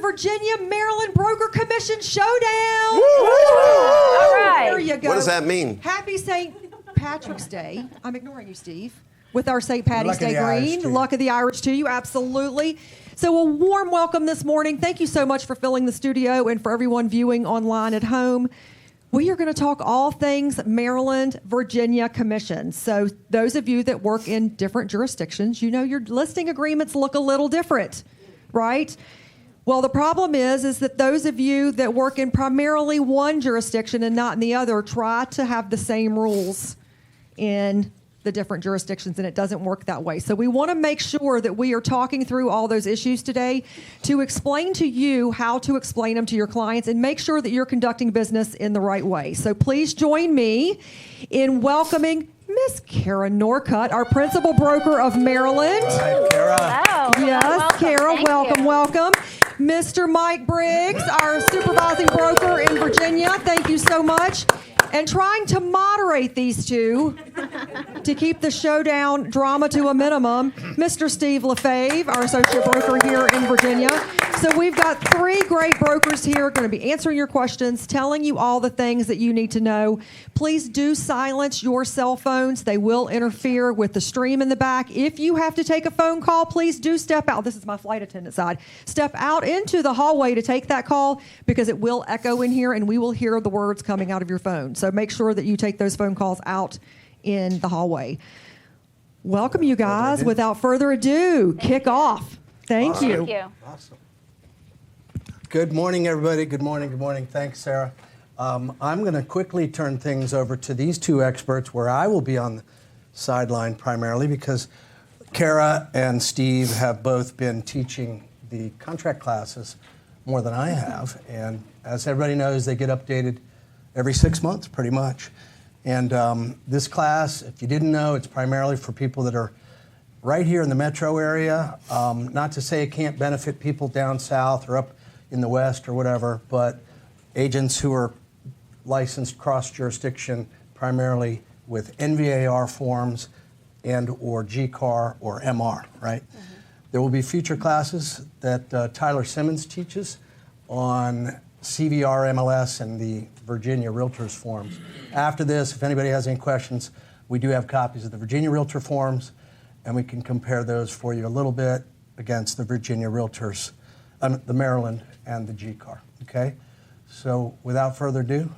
Virginia Maryland Broker Commission Showdown. All right. There you go. What does that mean? Happy St. Patrick's Day. I'm ignoring you, Steve. With our St. Patty's Day green. Luck of the Irish to you, absolutely. So a warm welcome this morning. Thank you so much for filling the studio and for everyone viewing online at home. We are going to talk all things Maryland, Virginia commissions. So those of you that work in different jurisdictions, you know your listing agreements look a little different, right? Well, the problem is that those of you that work in primarily one jurisdiction and not in the other try to have the same rules in the different jurisdictions, and it doesn't work that way. So we want to make sure that we are talking through all those issues today to explain to you how to explain them to your clients and make sure that you're conducting business in the right way. So please join me in welcoming Miss Kara Norcutt, our principal broker of Maryland. Hi, Kara. Hello. Yes, Kara, Thank you. welcome. Mr. Mike Briggs, our supervising broker in Virginia. Thank you so much. And trying to moderate these two to keep the showdown drama to a minimum, Mr. Steve Lafave, our associate broker here in Virginia. So we've got three great brokers here going to be answering your questions, telling you all the things that you need to know. Please do silence your cell phones. They will interfere with the stream in the back. If you have to take a phone call, please do step out. This is my flight attendant side. Step out into the hallway to take that call because it will echo in here and we will hear the words coming out of your phone. So make sure that you take those phone calls out in the hallway. Welcome, you guys. Without further ado, kick off. Thank you. Thank you. Awesome. Good morning, everybody. Good morning. Good morning. Thanks, Sarah. I'm going to quickly turn things over to these two experts where I will be on the sideline primarily because Kara and Steve have both been teaching the contract classes more than I have. And as everybody knows, they get updated every 6 months, pretty much. And this class, if you didn't know, it's primarily for people that are right here in the metro area. Not to say it can't benefit people down south or up in the west or whatever, but agents who are licensed cross-jurisdiction, primarily with NVAR forms and or GCAAR or MR, right? Mm-hmm. There will be future classes that Tyler Simmons teaches on CVR MLS and the Virginia Realtors forms. After this, if anybody has any questions, we do have copies of the Virginia Realtor forms, and we can compare those for you a little bit against the Virginia Realtors, the Maryland and the GCAAR, okay? So without further ado,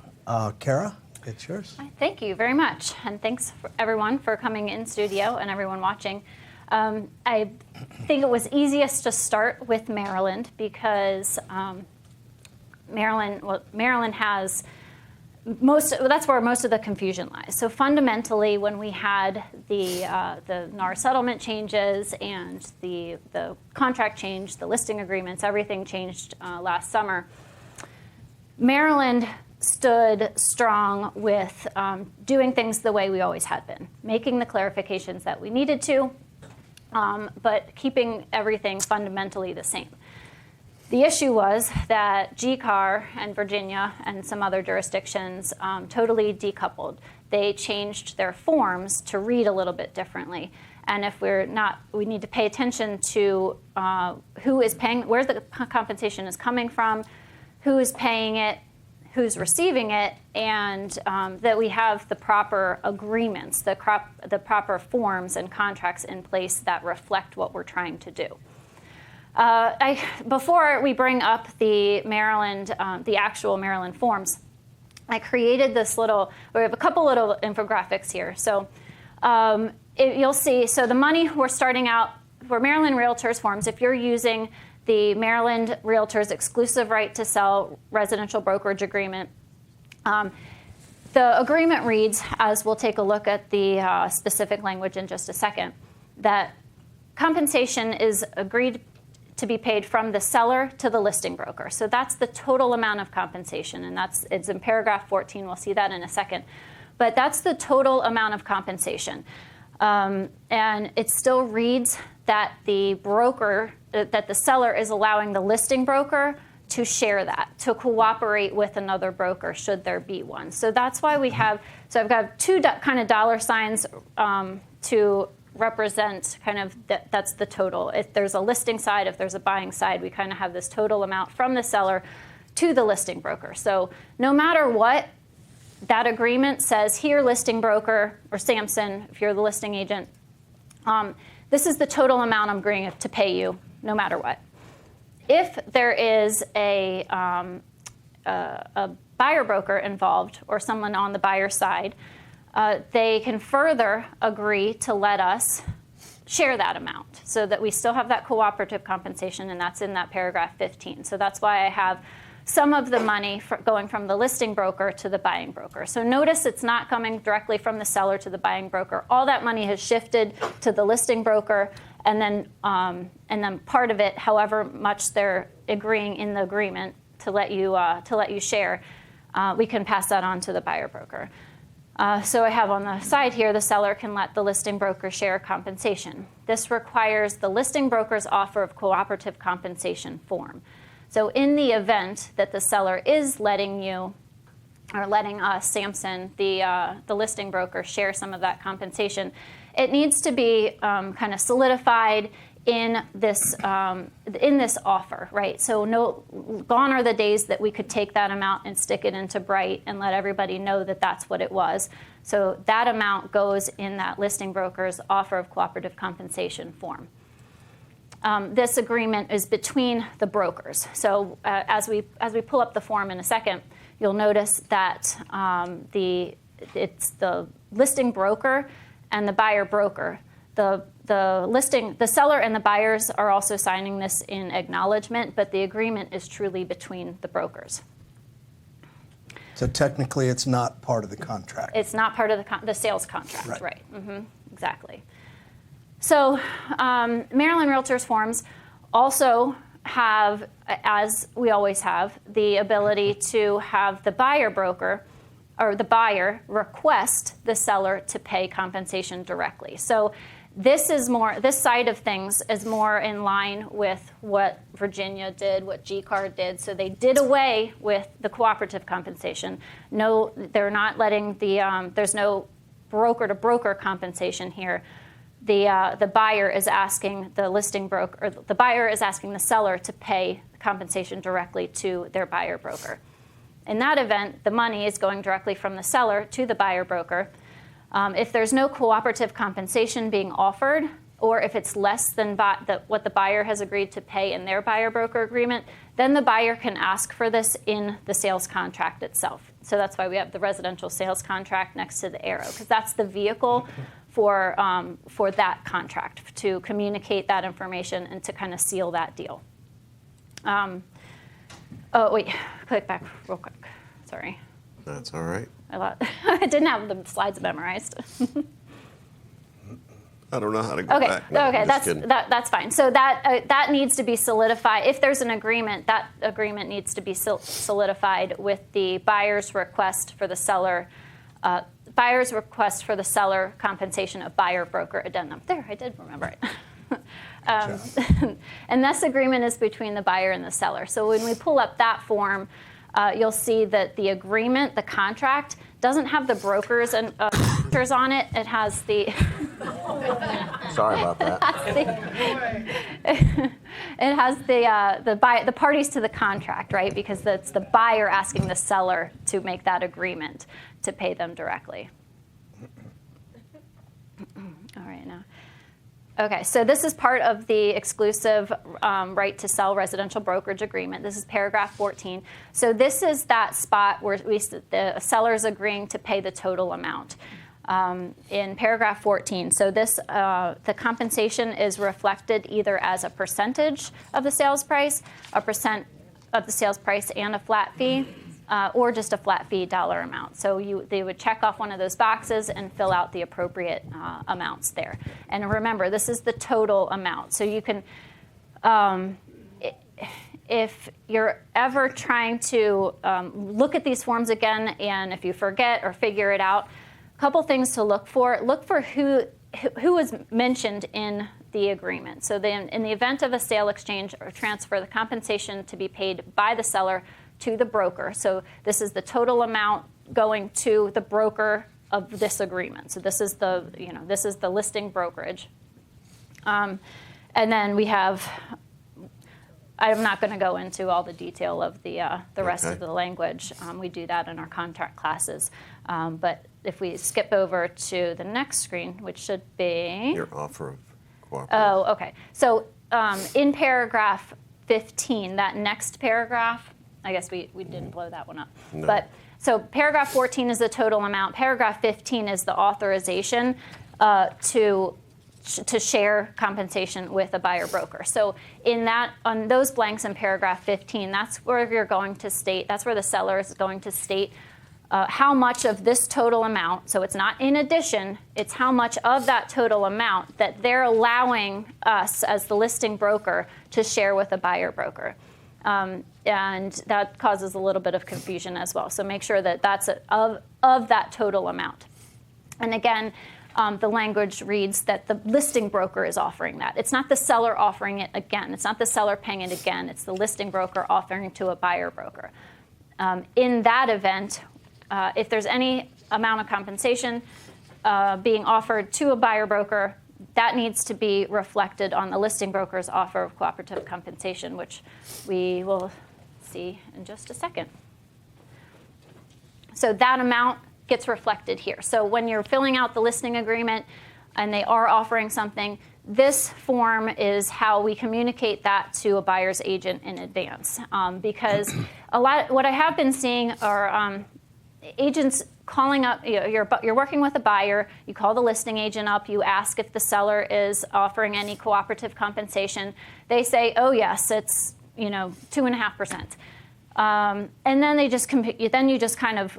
Kara, it's yours. Thank you very much, and thanks for everyone for coming in studio and everyone watching. I think it was easiest to start with Maryland because Maryland has that's where most of the confusion lies. So fundamentally, when we had the NVAR settlement changes and the contract change, the listing agreements, everything changed last summer. Maryland stood strong with doing things the way we always had been, making the clarifications that we needed to, but keeping everything fundamentally the same. The issue was that GCAAR and Virginia and some other jurisdictions totally decoupled. They changed their forms to read a little bit differently. And if we need to pay attention to who is paying, where the compensation is coming from, who is paying it, who's receiving it, and that we have the proper agreements, the proper forms and contracts in place that reflect what we're trying to do. Before we bring up the Maryland, the actual Maryland forms, I created this we have a couple little infographics here. So you'll see, so the money we're starting out for Maryland Realtors forms, if you're using the Maryland Realtors exclusive right to sell residential brokerage agreement, the agreement reads, as we'll take a look at the specific language in just a second, that compensation is agreed to be paid from the seller to the listing broker. So that's the total amount of compensation, and it's in paragraph 14. We'll see that in a second. But that's the total amount of compensation. And it still reads that the broker, that the seller is allowing the listing broker to share that, to cooperate with another broker should there be one. So that's why we have, so I've got two kind of dollar signs to represent kind of that's the total. If there's a listing side, if there's a buying side, we kind of have this total amount from the seller to the listing broker. So no matter what, that agreement says here, listing broker, or Samson, if you're the listing agent, this is the total amount I'm agreeing to pay you, no matter what. If there is a buyer broker involved or someone on the buyer side, they can further agree to let us share that amount so that we still have that cooperative compensation, and that's in that paragraph 15. So that's why I have some of the money going from the listing broker to the buying broker. So notice it's not coming directly from the seller to the buying broker. All that money has shifted to the listing broker, and then part of it, however much they're agreeing in the agreement to let you share, we can pass that on to the buyer broker. So I have on the side here, the seller can let the listing broker share compensation. This requires the listing broker's offer of cooperative compensation form. So in the event that the seller is letting you, or letting us, Samson, the listing broker, share some of that compensation, it needs to be kind of solidified in this offer, right? So gone are the days that we could take that amount and stick it into Bright and let everybody know that that's what it was. So that amount goes in that listing broker's offer of cooperative compensation form. This agreement is between the brokers. So as we pull up the form in a second, you'll notice that it's the listing broker and the buyer broker. The seller and the buyers are also signing this in acknowledgement, but the agreement is truly between the brokers. So technically, it's not part of the contract. It's not part of the sales contract, right? Mm-hmm, exactly. So Maryland Realtors forms also have, as we always have, the ability to have the buyer broker or the buyer request the seller to pay compensation directly. So this side of things is more in line with what Virginia did, what GCAAR did. So they did away with the cooperative compensation. No, they're not letting there's no broker-to-broker compensation here. The buyer is asking the listing broker, or the buyer is asking the seller to pay compensation directly to their buyer broker. In that event, the money is going directly from the seller to the buyer broker. If there's no cooperative compensation being offered, or if it's less than what the buyer has agreed to pay in their buyer broker agreement, then the buyer can ask for this in the sales contract itself. So that's why we have the residential sales contract next to the arrow, because that's the vehicle for that contract, to communicate that information and to kind of seal that deal. Oh, wait, click back real quick. Sorry. That's all right. I didn't have the slides memorized. I don't know how to go back. No, okay, that's fine. So that needs to be solidified. If there's an agreement, that agreement needs to be solidified with the buyer's request for the seller. Buyer's request for the seller compensation of buyer broker addendum. There, I did remember it. And this agreement is between the buyer and the seller. So when we pull up that form, you'll see that the agreement, the contract, doesn't have the brokers and brokers on it. It has the. Sorry about that. It has the parties to the contract, right? Because it's the buyer asking the seller to make that agreement to pay them directly. All right, now. Okay, so this is part of the exclusive right to sell residential brokerage agreement. This is paragraph 14. So this is that spot where the seller is agreeing to pay the total amount in paragraph 14. So this the compensation is reflected either as a percentage of the sales price, a percent of the sales price and a flat fee, or just a flat fee dollar amount. So they would check off one of those boxes and fill out the appropriate amounts there. And remember, this is the total amount. So you can, if you're ever trying to look at these forms again, and if you forget or figure it out, a couple things to look for. Look for who is mentioned in the agreement. So then in the event of a sale, exchange, or transfer, the compensation to be paid by the seller to the broker. So this is the total amount going to the broker this agreement. So this is the listing brokerage. And then we have, I'm not going to go into all the detail of the rest of the language. We do that in our contract classes. But if we skip over to the next screen, which should be Your offer of cooperative. Oh, okay. So in paragraph 15, that next paragraph, I guess we didn't blow that one up. No. But so paragraph 14 is the total amount. Paragraph 15 is the authorization to share compensation with a buyer broker. So on those blanks in paragraph 15, that's where you're going to state, that's where the seller is going to state how much of this total amount, so it's not in addition, it's how much of that total amount that they're allowing us as the listing broker to share with a buyer broker. And that causes a little bit of confusion as well. So make sure that that's of that total amount. And again, the language reads that the listing broker is offering that. It's not the seller offering it again. It's not the seller paying it again. It's the listing broker offering to a buyer broker. In that event, if there's any amount of compensation being offered to a buyer broker, that needs to be reflected on the listing broker's offer of cooperative compensation, which we will see in just a second. So that amount gets reflected here. So when you're filling out the listing agreement and they are offering something, this form is how we communicate that to a buyer's agent in advance. Because what I have been seeing are agents calling up, you're working with a buyer, you call the listing agent up, you ask if the seller is offering any cooperative compensation. They say, oh yes, it's 2.5%. And then they just you just kind of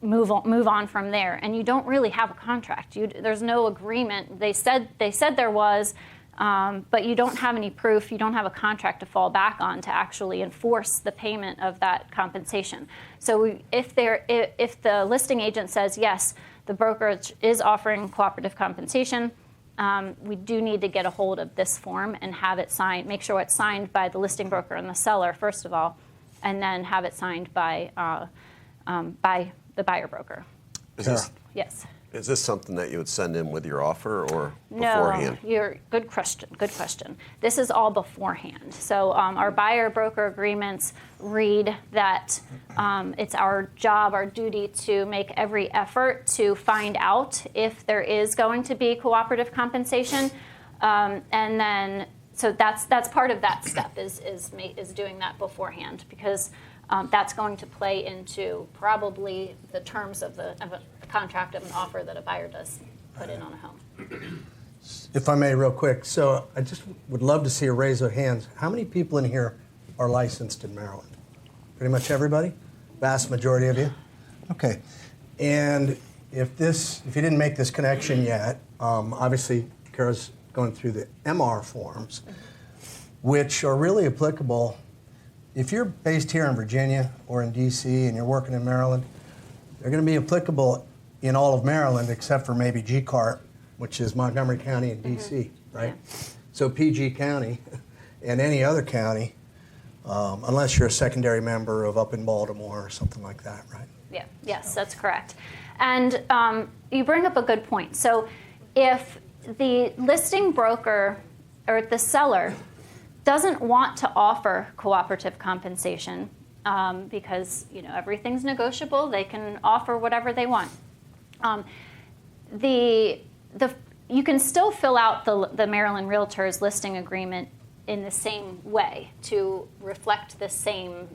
move on from there, and you don't really have a contract. There's no agreement. They said there was, but you don't have any proof. You don't have a contract to fall back on to actually enforce the payment of that compensation. So if the listing agent says yes, the brokerage is offering cooperative compensation, we do need to get a hold of this form and have it signed. Make sure it's signed by the listing broker and the seller first of all, and then have it signed by the buyer broker. Yes. Is this something that you would send in with your offer or beforehand? No, good question. Good question. This is all beforehand. So our buyer broker agreements read that it's our job, our duty to make every effort to find out if there is going to be cooperative compensation, and then so that's part of that step is doing that beforehand, because that's going to play into probably the terms of a contract of an offer that a buyer does put in on a home. If I may, real quick, so I just would love to see a raise of hands. How many people in here are licensed in Maryland? Pretty much everybody? Vast majority of you? Okay. And if you didn't make this connection yet, obviously Kara's going through the MR forms, which are really applicable. If you're based here in Virginia or in DC and you're working in Maryland, they're going to be applicable in all of Maryland except for maybe GCAAR, which is Montgomery County and DC, right? Yeah. So PG County and any other county, unless you're a secondary member of up in Baltimore or something like that, right? Yeah, yes, that's correct. And you bring up a good point. So if the listing broker or the seller doesn't want to offer cooperative compensation because everything's negotiable, they can offer whatever they want. You can still fill out the Maryland Realtors listing agreement in the same way to reflect the same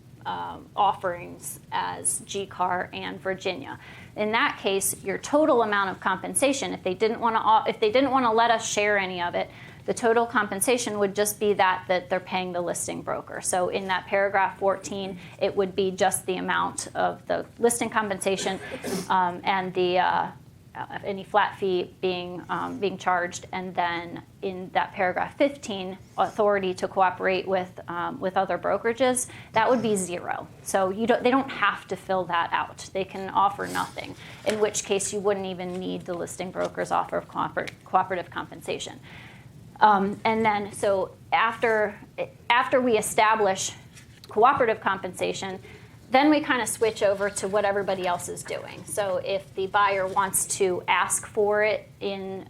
offerings as GCAAR and Virginia. In that case, your total amount of compensation, if they didn't want to let us share any of it, the total compensation would just be that they're paying the listing broker. So in that paragraph 14, it would be just the amount of the listing compensation and the any flat fee being charged, and then in that paragraph 15, authority to cooperate with other brokerages, that would be 0. So they don't have to fill that out. They can offer nothing, in which case you wouldn't even need the listing broker's offer of cooperative compensation. And then, so after we establish cooperative compensation, then we kind of switch over to what everybody else is doing. So if the buyer wants to ask for it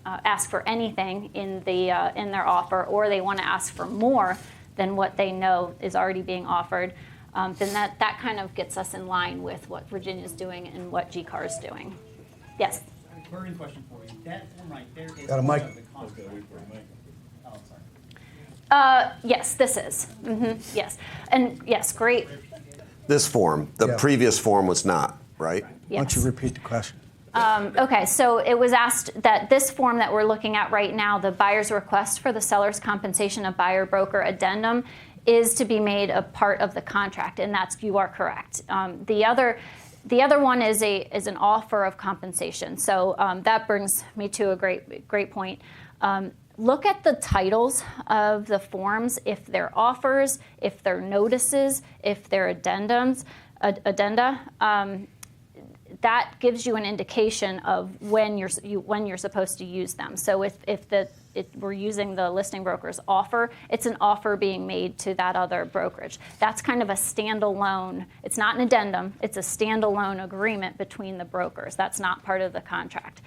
ask for anything in their offer, or they want to ask for more than what they know is already being offered, then that kind of gets us in line with what Virginia's doing and what GCAAR is doing. Yes? Burning question for you. That form right there is Got a mic? part of the contract. Oh, sorry. Yes, this is. Yes. And yes, great. This form, the Yeah. previous form was not, right? Why don't you Yes. repeat the question? Okay, so it was asked that this form that we're looking at right now, the buyer's request for the seller's compensation of buyer broker addendum, is to be made a part of the contract, and you are correct. The other one is an offer of compensation. So that brings me to a great point. Look at the titles of the forms, if they're offers, if they're notices, if they're addenda. That gives you an indication of when you're supposed to use them. So if we're using the listing broker's offer, it's an offer being made to that other brokerage. That's kind of a standalone. It's not an addendum. It's a standalone agreement between the brokers. That's not part of the contract.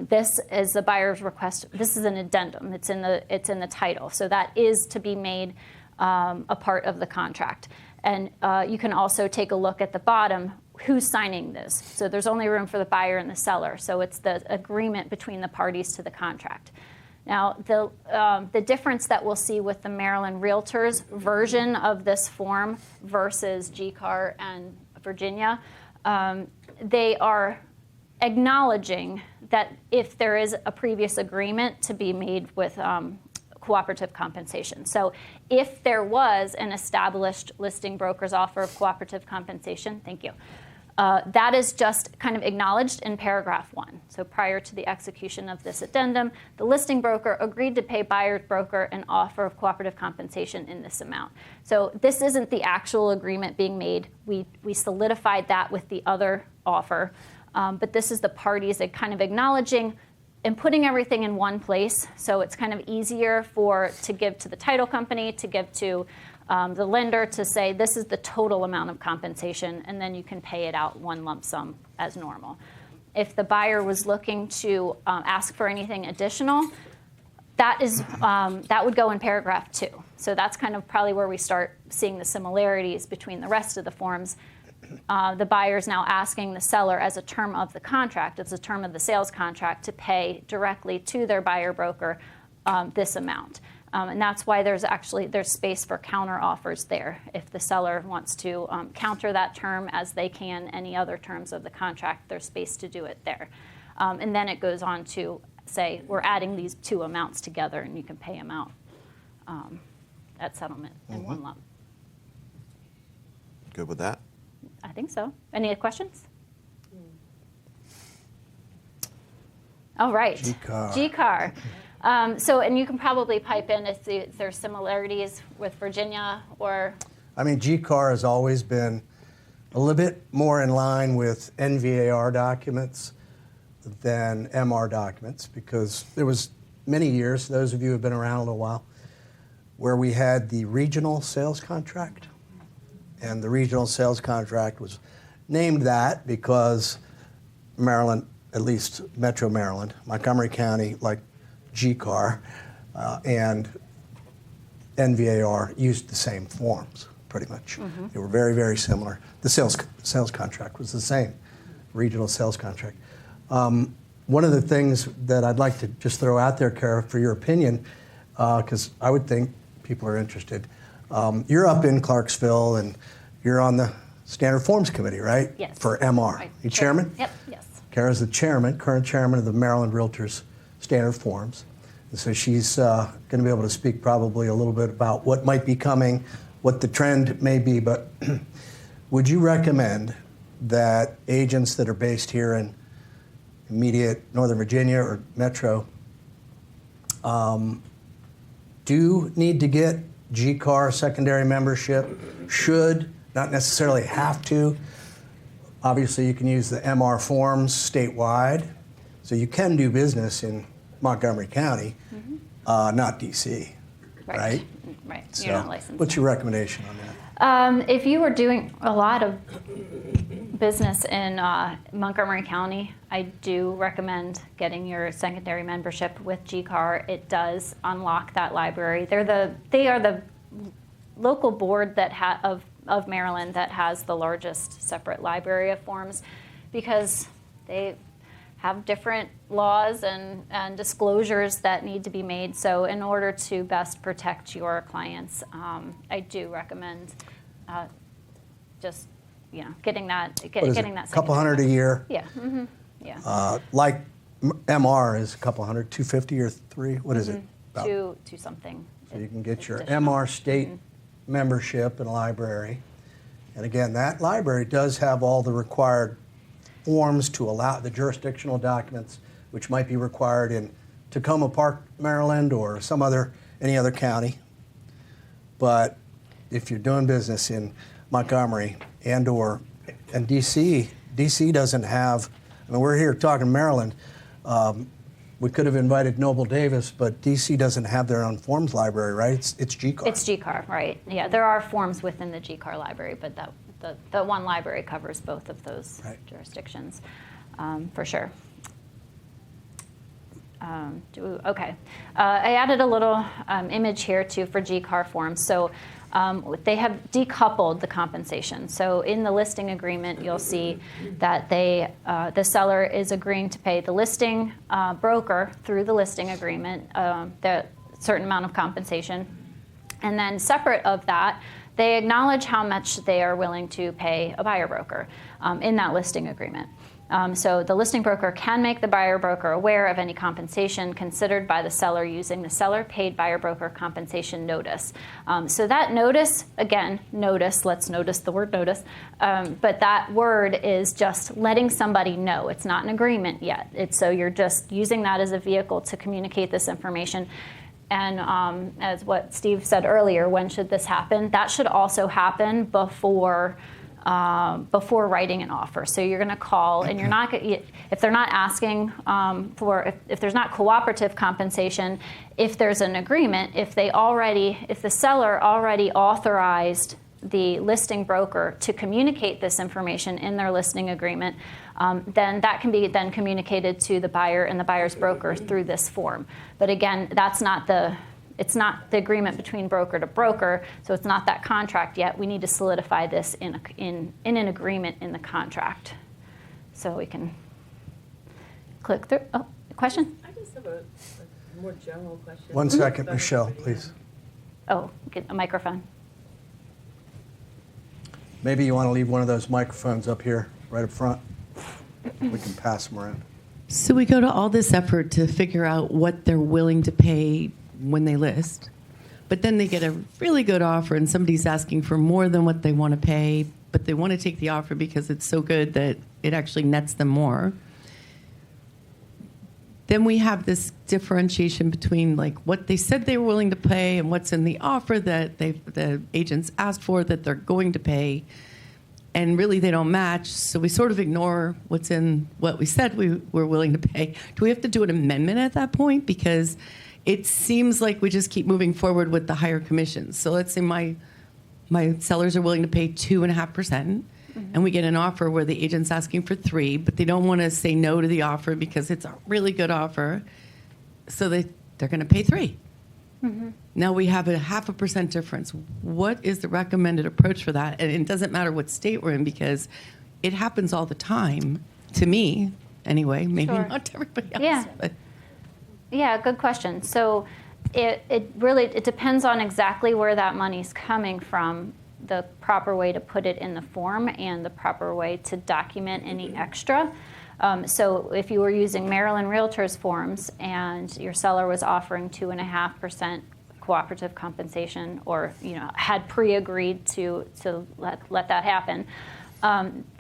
This is the buyer's request. This is an addendum. It's in the title. So that is to be made a part of the contract. And you can also take a look at the bottom. Who's signing this? So there's only room for the buyer and the seller. So it's the agreement between the parties to the contract. Now, the difference that we'll see with the Maryland Realtors version of this form versus GCAAR and Virginia, they are acknowledging that if there is a previous agreement to be made with cooperative compensation. So if there was an established listing broker's offer of cooperative compensation, thank you, that is just kind of acknowledged in paragraph 1. So prior to the execution of this addendum, the listing broker agreed to pay buyer's broker an offer of cooperative compensation in this amount. So this isn't the actual agreement being made. We solidified that with the other offer, but this is the parties kind of acknowledging and putting everything in one place, so it's kind of easier to give to the title company, to give to the lender, to say this is the total amount of compensation, and then you can pay it out one lump sum as normal. If the buyer was looking to ask for anything additional, that would go in paragraph 2. So that's kind of probably where we start seeing the similarities between the rest of the forms. The buyer is now asking the seller, as a term of the contract, as a term of the sales contract, to pay directly to their buyer broker this amount. And that's why there's space for counter offers there. If the seller wants to counter that term as they can any other terms of the contract, there's space to do it there. And then it goes on to say, we're adding these two amounts together, and you can pay them out at settlement in one lump. Good with that? I think so. Any questions? All right. GCAAR. And you can probably pipe in if there's similarities with Virginia or... I mean, GCAAR has always been a little bit more in line with NVAR documents than MR documents, because there was many years, those of you who have been around a little while, where we had the regional sales contract. And the regional sales contract was named that because Maryland, at least Metro Maryland, Montgomery County, like GCAAR, and NVAR used the same forms, pretty much. They were very, very similar. The sales contract was the same, regional sales contract. One of the things that I'd like to just throw out there, Kara, for your opinion, because I would think people are interested. You're up in Clarksville, and you're on the Standard Forms Committee, right? Yes. For MR. Right. You chairman? Yep, yes. Kara's the chairman, current chairman of the Maryland Realtors Standard Forms. And so she's going to be able to speak probably a little bit about what might be coming, what the trend may be. But would you recommend that agents that are based here in immediate Northern Virginia or Metro do need to get GCAAR secondary membership? Should, not necessarily have to. Obviously, you can use the MR forms statewide, so you can do business in Montgomery County, not DC, right? Right. So You're not licensed. what's your recommendation on that? If you were doing a lot of business in Montgomery County, I do recommend getting your secondary membership with GCAAR. It does unlock that library. They are the local board that of Maryland that has the largest separate library of forms, because they have different laws and disclosures that need to be made. So in order to best protect your clients, I do recommend just getting that Getting that. A couple hundred a year. Yeah. Mm-hmm. Yeah. Like MR is a couple hundred, 250 or three. What is it? About? Two something. So you can get your additional. MR state membership and library. And again, that library does have all the required forms to allow the jurisdictional documents, which might be required in Tacoma Park, Maryland, or any other county. But if you're doing business in Montgomery and DC doesn't have. I mean, we're here talking Maryland. We could have invited Noble Davis, but DC doesn't have their own forms library, right? It's GCAAR. It's GCAAR, right? Yeah, there are forms within the GCAAR library, but the one library covers both of those jurisdictions, for sure. Okay, I added a little image here too for GCAAR forms. So they have decoupled the compensation. So in the listing agreement, you'll see that the seller is agreeing to pay the listing broker through the listing agreement the certain amount of compensation, and then separate of that, they acknowledge how much they are willing to pay a buyer broker in that listing agreement. So the listing broker can make the buyer broker aware of any compensation considered by the seller using the seller paid buyer broker compensation notice. So that notice, again, let's notice the word notice, but that word is just letting somebody know. It's not an agreement yet. So you're just using that as a vehicle to communicate this information. And as what Steve said earlier, when should this happen? That should also happen before writing an offer. So you're going to call, and you're not, if they're not asking if there's not cooperative compensation, if there's an agreement, if the seller already authorized the listing broker to communicate this information in their listing agreement, then that can be then communicated to the buyer and the buyer's broker through this form. But again, it's not the agreement between broker to broker, so it's not that contract yet. We need to solidify this in an agreement in the contract. So we can click through. Oh, question? I just have a more general question. 1 second, Michelle, please. Oh, get a microphone. Maybe you want to leave one of those microphones up here, right up front. We can pass them around. So we go to all this effort to figure out what they're willing to pay when they list, but then they get a really good offer and somebody's asking for more than what they want to pay, but they want to take the offer because it's so good that it actually nets them more. Then we have this differentiation between like what they said they were willing to pay and what's in the offer that the agents asked for that they're going to pay, and really they don't match. So we sort of ignore what's in what we said we were willing to pay. Do we have to do an amendment at that point? Because it seems like we just keep moving forward with the higher commissions. So let's say my sellers are willing to pay 2.5%. And we get an offer where the agent's asking for 3%, but they don't want to say no to the offer because it's a really good offer. So they're going to pay 3%. Mm-hmm. Now we have a 0.5% difference. What is the recommended approach for that? And it doesn't matter what state we're in because it happens all the time, to me anyway, maybe not to everybody else. Yeah. But. Yeah, good question. So it really depends on exactly where that money's coming from, the proper way to put it in the form, and the proper way to document any extra. So if you were using Maryland Realtors forms and your seller was offering 2.5% cooperative compensation, or had pre-agreed to let that happen,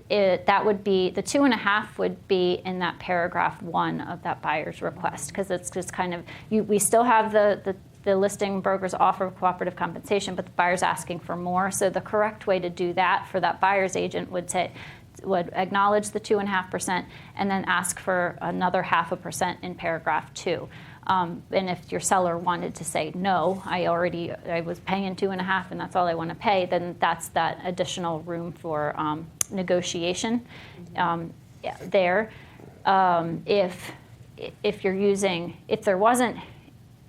that would be the 2.5 would be in that paragraph 1 of that buyer's request, because it's just kind of we still have the listing broker's offer of cooperative compensation, but the buyer's asking for more. So the correct way to do that for that buyer's agent would acknowledge the 2.5% and then ask for another 0.5% in paragraph 2. And if your seller wanted to say, no, I was paying 2.5 and that's all I want to pay, then that's that additional room for negotiation there. If there wasn't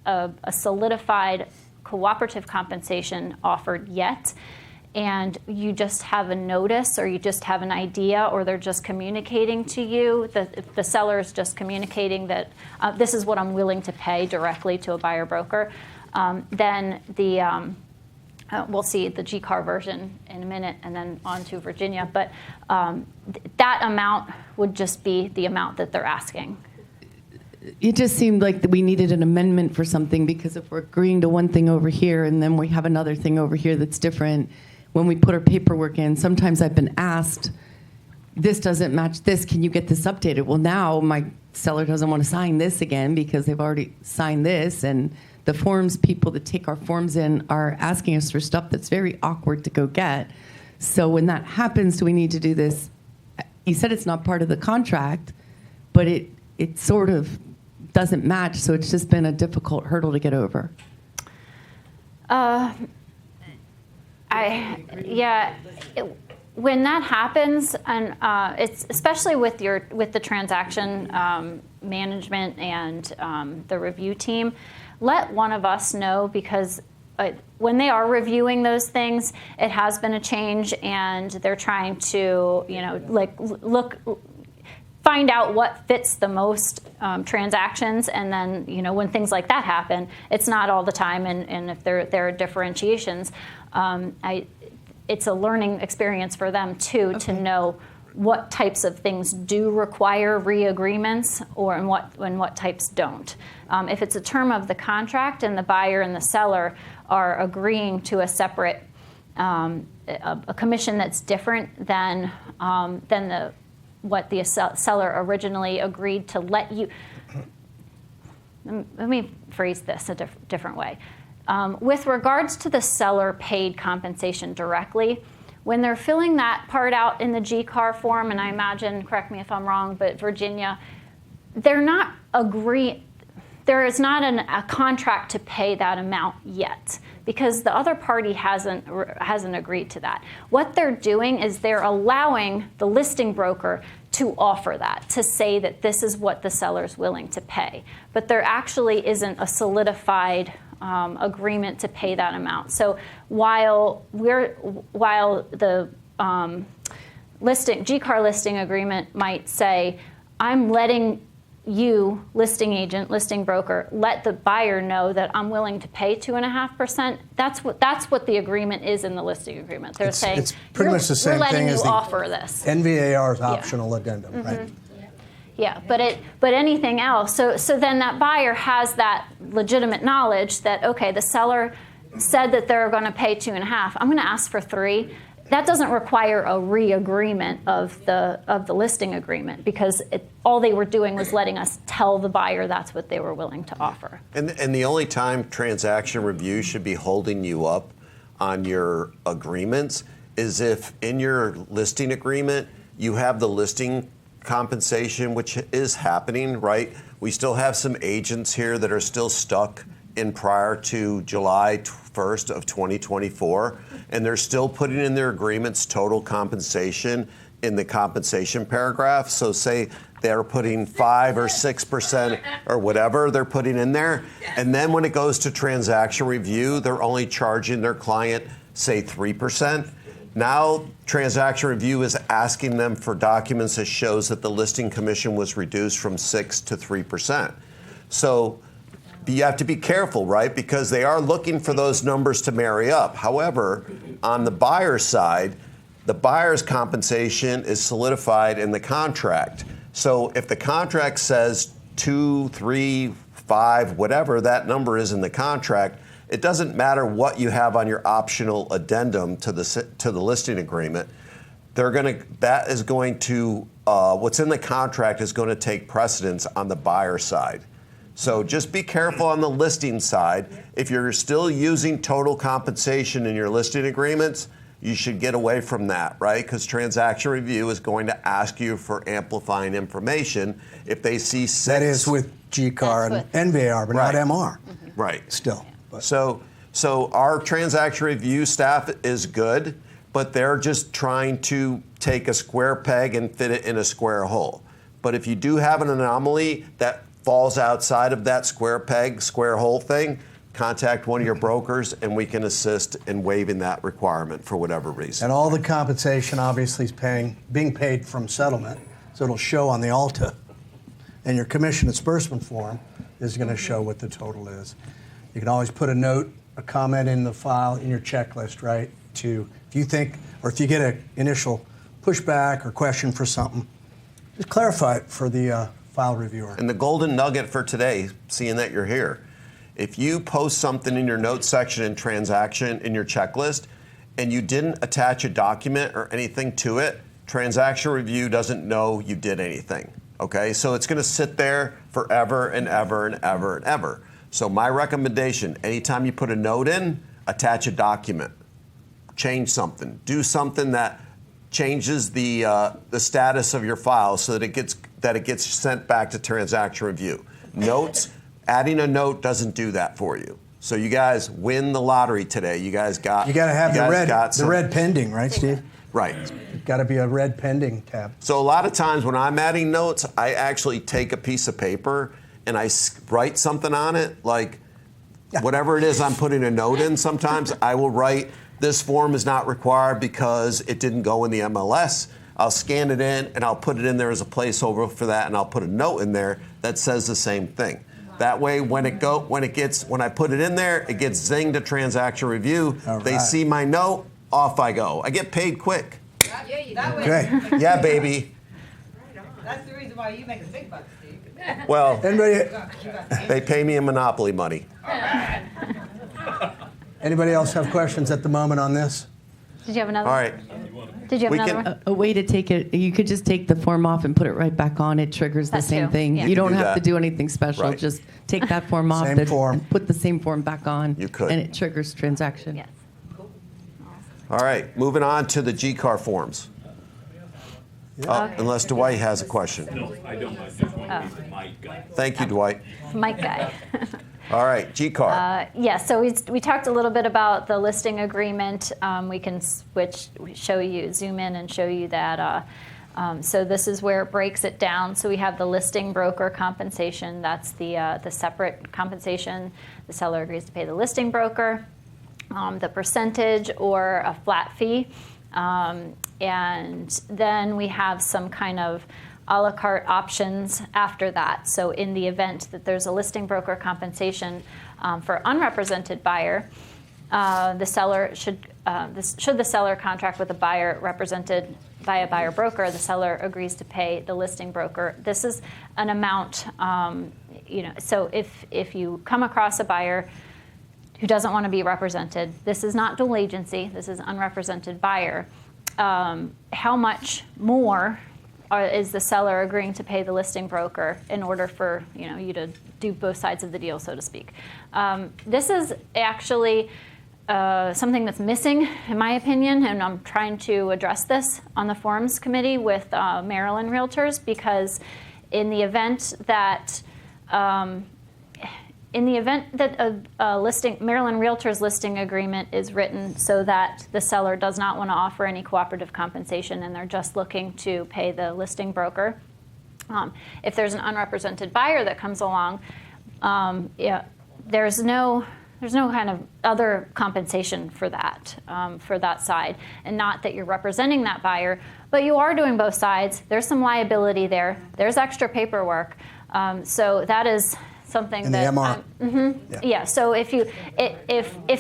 a solidified cooperative compensation offered yet, and you just have a notice or you just have an idea or they're just communicating to you, if the seller is just communicating that this is what I'm willing to pay directly to a buyer broker, then we'll see the GCAAR version in a minute and then on to Virginia, but that amount would just be the amount that they're asking. It just seemed like we needed an amendment for something, because if we're agreeing to one thing over here and then we have another thing over here that's different, when we put our paperwork in, sometimes I've been asked, this doesn't match this, can you get this updated? Well, now my seller doesn't want to sign this again because they've already signed this, and the forms, people that take our forms in are asking us for stuff that's very awkward to go get. So when that happens, do we need to do this? You said it's not part of the contract, but it sort of doesn't match, so it's just been a difficult hurdle to get over. When that happens, and it's especially with the transaction management and the review team, let one of us know, because when they are reviewing those things, it has been a change, and they're trying to find out what fits the most transactions, and then when things like that happen, it's not all the time, and if there are differentiations, it's a learning experience for them too, to know what types of things do require re-agreements and what types don't. If it's a term of the contract and the buyer and the seller are agreeing to a separate a commission that's different than what the seller originally agreed to let you. Let me phrase this a different way. With regards to the seller paid compensation directly, when they're filling that part out in the GCAAR form, and I imagine, correct me if I'm wrong, but Virginia, they're not there is not a contract to pay that amount yet, because the other party hasn't agreed to that. What they're doing is they're allowing the listing broker to offer that, to say that this is what the seller's willing to pay. But there actually isn't a solidified agreement to pay that amount. So while the GCAAR listing agreement might say, I'm letting you, listing agent, listing broker, let the buyer know that I'm willing to pay 2.5%. That's what the agreement is in the listing agreement. They're saying it's pretty much the same thing as the offer this. NVAR's optional addendum, right? Yeah, but anything else. So then that buyer has that legitimate knowledge that, okay, the seller said that they're going to pay 2.5. I'm going to ask for 3. That doesn't require a re-agreement of the listing agreement, because all they were doing was letting us tell the buyer that's what they were willing to offer. And the only time transaction review should be holding you up on your agreements is if in your listing agreement you have the listing compensation, which is happening, right? We still have some agents here that are still stuck in prior to July 1st of 2024, and they're still putting in their agreements total compensation in the compensation paragraph. So say they're putting 5 or 6% or whatever they're putting in there, and then when it goes to transaction review, they're only charging their client, say, 3%. Now, transaction review is asking them for documents that shows that the listing commission was reduced from 6 to 3%. So you have to be careful, right? Because they are looking for those numbers to marry up. However, on the buyer's side, the buyer's compensation is solidified in the contract. So if the contract says 2, 3, 5, whatever that number is in the contract, it doesn't matter what you have on your optional addendum to the listing agreement. What's in the contract is going to take precedence on the buyer side. So just be careful on the listing side. If you're still using total compensation in your listing agreements, you should get away from that, right? Because transaction review is going to ask you for amplifying information if they see 6. That is with GCAAR and That's NVAR, but Right. not MR. Right. Still. But So our transaction review staff is good, but they're just trying to take a square peg and fit it in a square hole. But if you do have an anomaly that falls outside of that square peg, square hole thing, contact one of your brokers and we can assist in waiving that requirement for whatever reason. And all the compensation obviously is being paid from settlement, so it'll show on the ALTA. And your commission disbursement form is going to show what the total is. You can always put a note, a comment in the file, in your checklist, right? If you think, or if you get an initial pushback or question for something, just clarify it for the file reviewer. And the golden nugget for today, seeing that you're here, if you post something in your notes section in transaction in your checklist and you didn't attach a document or anything to it, transaction review doesn't know you did anything. Okay, so it's going to sit there forever and ever and ever and ever. So my recommendation, anytime you put a note in, attach a document, change something, do something that changes the status of your file so that it gets sent back to transaction review. Notes, adding a note doesn't do that for you. So you guys win the lottery today. You guys got. You got to have the red pending, right, Steve? Right. Got to be a red pending tab. So a lot of times when I'm adding notes, I actually take a piece of paper and I write something on it, like whatever it is I'm putting a note in. Sometimes I will write, this form is not required because it didn't go in the MLS. I'll scan it in and I'll put it in there as a placeholder for that, and I'll put a note in there that says the same thing. That way, when I put it in there, it gets zinged to transaction review. All They right. see my note, off I go. I get paid quick. Yeah, you that way. Okay. Yeah, baby. That's the reason why you make a big bucks, Steve. Well, Anybody they pay me in Monopoly money. else have questions at the moment on this? Did you have another? All right. Did you have We another can- one? A way to take it, you could just take the form off and put it right back on. It triggers the That same too, thing. yeah. You don't do have that. to do anything special. Right. Just take that form off Same form. and put the same form back on. You could. And it triggers transaction. Yes. All right, moving on to the GCAAR forms. Unless Dwight has a question. No, I don't. I just want to be the mic guy. Thank you, Dwight. Mike guy. All right, GCAAR. Yeah, so we talked a little bit about the listing agreement. We can zoom in and show you that. So this is where it breaks it down. So we have the listing broker compensation. That's the separate compensation. The seller agrees to pay the listing broker, the percentage or a flat fee. And then we have some kind of a la carte options after that. So in the event that there's a listing broker compensation for unrepresented buyer, the seller should the seller contract with a buyer represented by a buyer broker, the seller agrees to pay the listing broker. This is an amount, so if you come across a buyer who doesn't want to be represented, this is not dual agency, this is unrepresented buyer. How much more is the seller agreeing to pay the listing broker in order for you to do both sides of the deal, so to speak? This is actually something that's missing, in my opinion, and I'm trying to address this on the forums committee with Maryland Realtors, because in the event that a Maryland Realtors listing agreement is written so that the seller does not want to offer any cooperative compensation and they're just looking to pay the listing broker, if there's an unrepresented buyer that comes along, there's no kind of other compensation for that side. And not that you're representing that buyer, but you are doing both sides. There's some liability there. There's extra paperwork. So that is something In that the MR. yeah. So if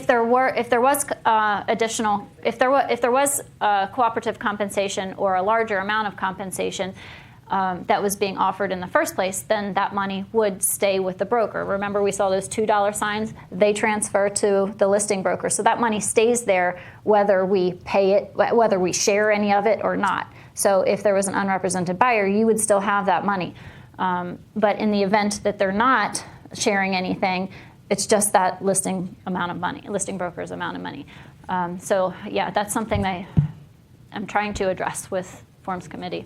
there was cooperative compensation or a larger amount of compensation that was being offered in the first place, then that money would stay with the broker. Remember, we saw those $2 signs? They transfer to the listing broker. So that money stays there whether we pay it, whether we share any of it or not. So if there was an unrepresented buyer, you would still have that money. But in the event that they're not sharing anything, it's just that listing broker's amount of money. So yeah, that's something that I'm trying to address with Forms Committee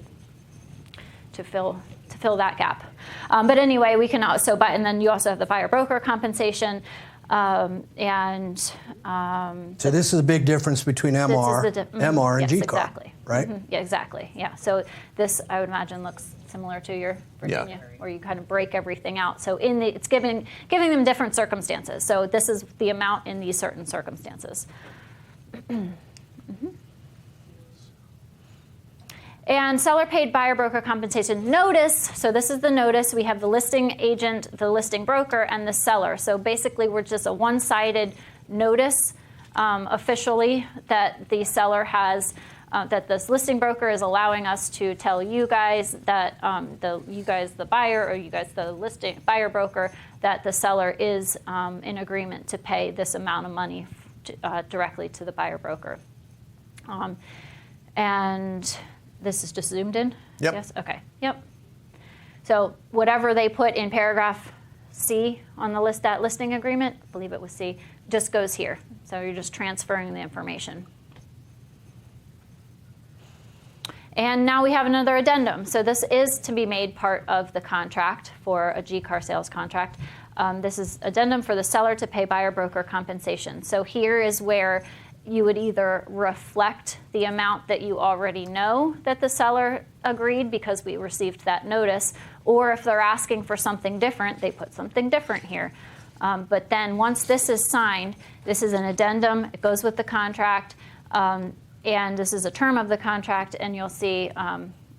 to fill that gap. But anyway, we can also buy, and then you also have the buyer broker compensation. So this is a big difference between MR, MR and yes, GCAAR, exactly. right? Yeah, exactly. Yeah. So this, I would imagine, looks similar to your Virginia, where you kind of break everything out. So it's giving them different circumstances. So this is the amount in these certain circumstances. And seller paid buyer broker compensation notice. So this is the notice. We have the listing agent, the listing broker, and the seller. So basically, we're just a one-sided notice officially that the seller has, that this listing broker is allowing us to tell you guys that you guys the buyer, or you guys the listing buyer broker, that the seller is in agreement to pay this amount of money directly to the buyer broker. And this is just zoomed in? Yep. Yes? Okay. Yep. So whatever they put in paragraph C on the list, that listing agreement, I believe it was C, just goes here. So you're just transferring the information. And now we have another addendum. So this is to be made part of the contract for a GCAAR sales contract. This is addendum for the seller to pay buyer broker compensation. So here is where you would either reflect the amount that you already know that the seller agreed because we received that notice, or if they're asking for something different, they put something different here. But then once this is signed, this is an addendum, it goes with the contract, and this is a term of the contract, and you'll see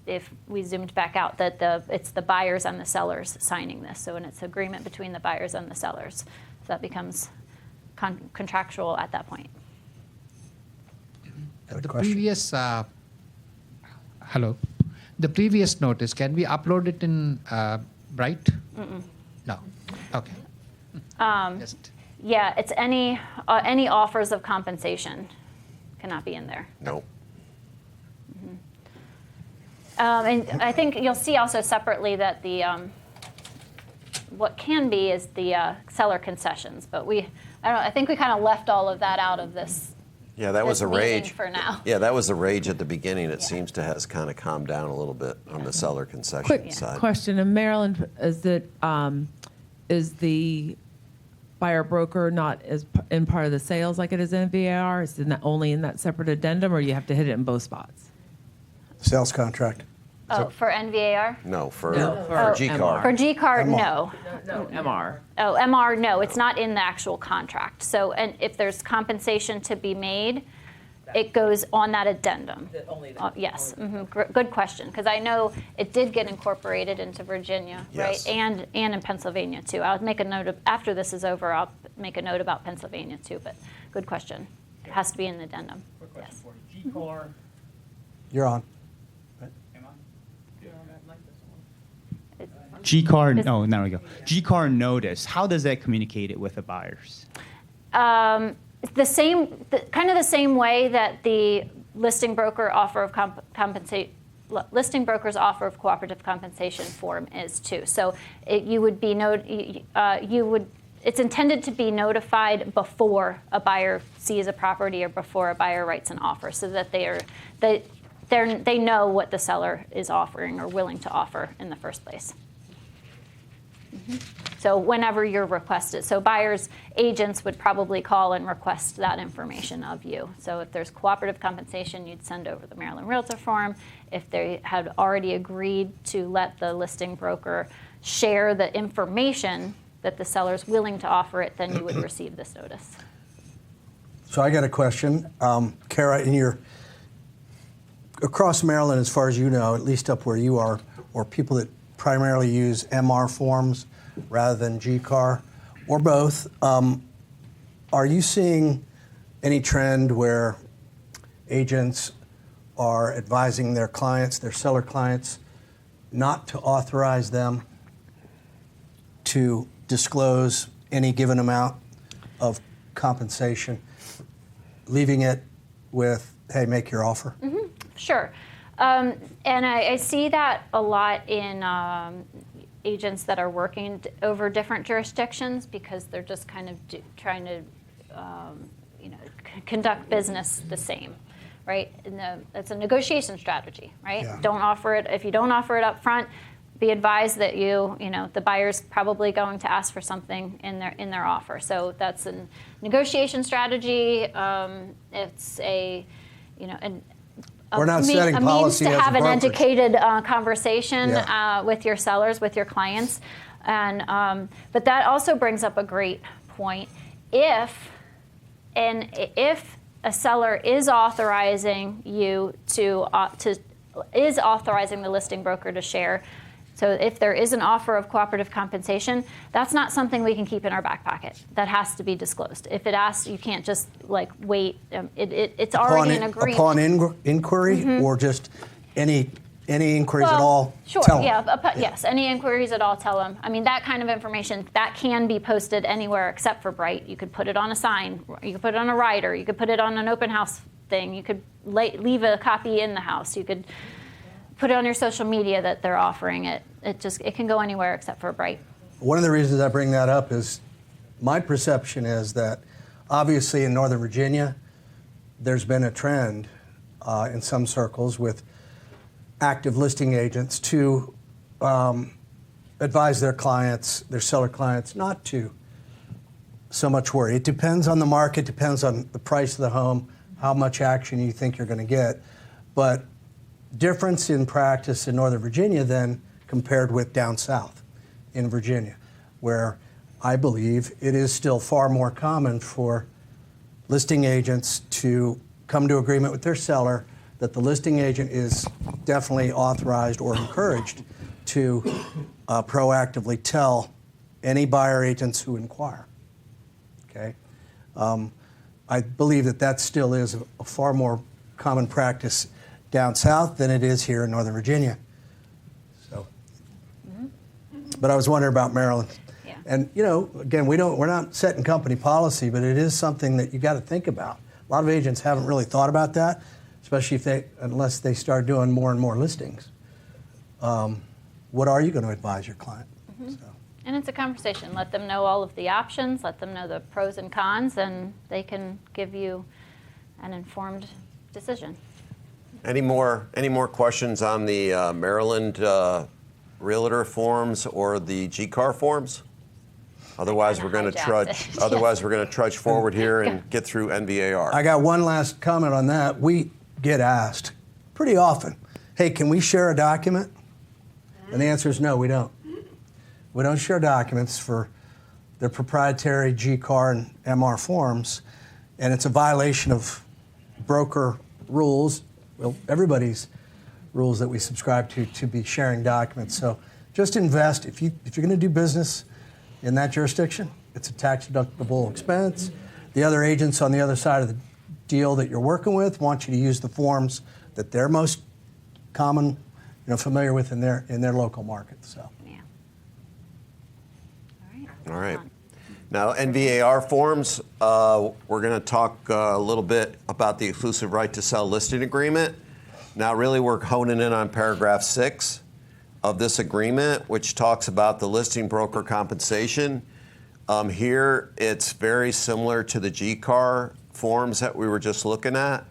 if we zoomed back out that it's the buyers and the sellers signing this. So it's agreement between the buyers and the sellers. So that becomes contractual at that point. The previous, the previous notice, can we upload it in Bright? No. Okay. Yeah, it's any offers of compensation cannot be in there. Nope. And I think you'll see also separately that the what can be is the seller concessions, but I think we kind of left all of that out of this. Yeah, that was a rage for now. Yeah, that was a rage at the beginning. It seems to has kind of calmed down a little bit on the seller concession Quick side. question. In Maryland, is the buyer broker not as in part of the sales like it is in NVAR? Is it only in that separate addendum, or you have to hit it in both spots? Sales contract. Oh, for NVAR? No, for for GCAAR. For GCAAR, no. No, MR. Oh, MR, no. It's not in the actual contract. So, and if there's compensation to be made, it goes on that addendum. Yes. Good question, because I know it did get incorporated into Virginia, Yes. right? And in Pennsylvania too. I'll make a note of, after this is over, I'll make a note about Pennsylvania too. But good question. It has to be in the addendum. Quick question Yes. for you. GCAAR, You're on. am I? GCAAR, Is- oh, there we go. GCAAR notice, how does that communicate it with the buyers? Kind of the same way that the listing broker offer of listing broker's offer of cooperative compensation form is too. So it's intended to be notified before a buyer sees a property or before a buyer writes an offer, so that they know what the seller is offering or willing to offer in the first place. So whenever you're requested, so buyers' agents would probably call and request that information of you. So if there's cooperative compensation, you'd send over the Maryland Realtor form. If they had already agreed to let the listing broker share the information that the seller's willing to offer it, then you would receive this notice. So I got a question. Kara, across Maryland, as far as you know, at least up where you are, or people that primarily use MR forms rather than GCAAR, or both, are you seeing any trend where agents are advising their clients, their seller clients, not to authorize them to disclose any given amount of compensation, leaving it with, hey, make your offer? Sure. And I see that a lot in agents that are working over different jurisdictions, because they're just kind of trying to conduct business the same, right? It's a negotiation strategy, right? Yeah. Don't offer it. If you don't offer it up front, be advised that the buyer's probably going to ask for something in their offer. So that's a negotiation strategy. It's we're not setting a policy means to as have a an brokerage. educated conversation Yeah. with your sellers, with your clients. And but that also brings up a great point. If a seller is authorizing you is authorizing the listing broker to share. So if there is an offer of cooperative compensation, that's not something we can keep in our back pocket. That has to be disclosed. If it asks, you can't just wait. It's already an agreement. Upon inquiry, or just any inquiries at all? Sure. Tell 'em. Yes. Any inquiries at all, tell them. I mean, that kind of information that can be posted anywhere except for Bright. You could put it on a sign. You could put it on a rider. You could put it on an open house thing. You could leave a copy in the house. You could put it on your social media that they're offering it. It can go anywhere except for Bright. One of the reasons I bring that up is my perception is that obviously in Northern Virginia, there's been a trend in some circles with active listing agents to advise their clients, their seller clients, not to so much worry. It depends on the market, depends on the price of the home, how much action you think you're going to get. But difference in practice in Northern Virginia then compared with down south in Virginia, where I believe it is still far more common for listing agents to come to agreement with their seller that the listing agent is definitely authorized or encouraged to proactively tell any buyer agents who inquire. Okay, I believe that still is a far more common practice down south than it is here in Northern Virginia. So, but I was wondering about Maryland. Yeah. And again, we're not setting company policy, but it is something that you got to think about. A lot of agents haven't really thought about that, especially unless they start doing more and more listings. What are you going to advise your client? So. And it's a conversation. Let them know all of the options. Let them know the pros and cons, and they can give you an informed decision. Any more questions on the Maryland Realtor forms or the GCAAR forms? Otherwise, we're going to trudge. Otherwise, we're going to trudge forward here and get through NVAR. I got one last comment on that. We get asked pretty often, "Hey, can we share a document?" And the answer is no, we don't. We don't share documents for their proprietary GCAAR and MR forms, and it's a violation of broker rules. Well, everybody's rules that we subscribe to be sharing documents. So just invest. If you're going to do business in that jurisdiction, it's a tax-deductible expense. The other agents on the other side of the deal that you're working with want you to use the forms that they're most common, familiar with in their local market. So. Yeah. All right. Now, NVAR forms, we're going to talk a little bit about the exclusive right to sell listing agreement. Now, really, we're honing in on paragraph 6 of this agreement, which talks about the listing broker compensation. Here, it's very similar to the GCAAR forms that we were just looking at.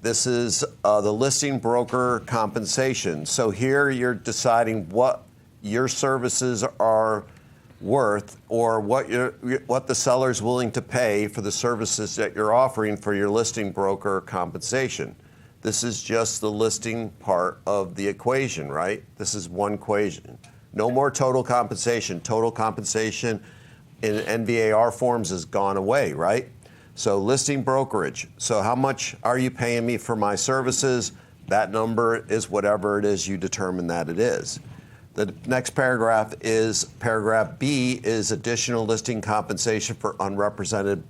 This is the listing broker compensation. So here, you're deciding what your services are worth, or what the seller's willing to pay for the services that you're offering for your listing broker compensation. This is just the listing part of the equation, right? This is one equation. No more total compensation. Total compensation in NVAR forms has gone away, right? So listing brokerage. So how much are you paying me for my services? That number is whatever it is you determine that it is. The next paragraph is paragraph B, is additional listing compensation for unrepresented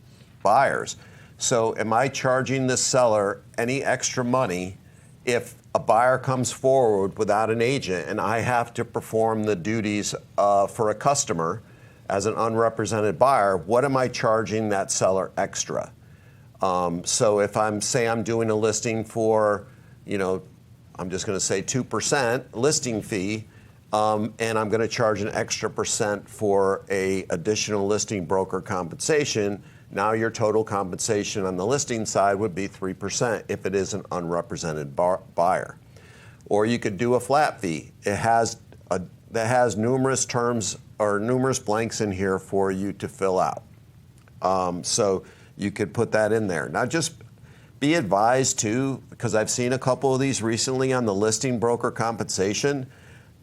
buyers. So am I charging the seller any extra money if a buyer comes forward without an agent and I have to perform the duties for a customer as an unrepresented buyer? What am I charging that seller extra? So if I'm doing a listing for, I'm just going to say 2% listing fee, and I'm going to charge an extra % for a additional listing broker compensation. Now your total compensation on the listing side would be 3% if it is an unrepresented buyer. Or you could do a flat fee. It has that has numerous terms or numerous blanks in here for you to fill out. So you could put that in there. Now just be advised too, because I've seen a couple of these recently on the listing broker compensation.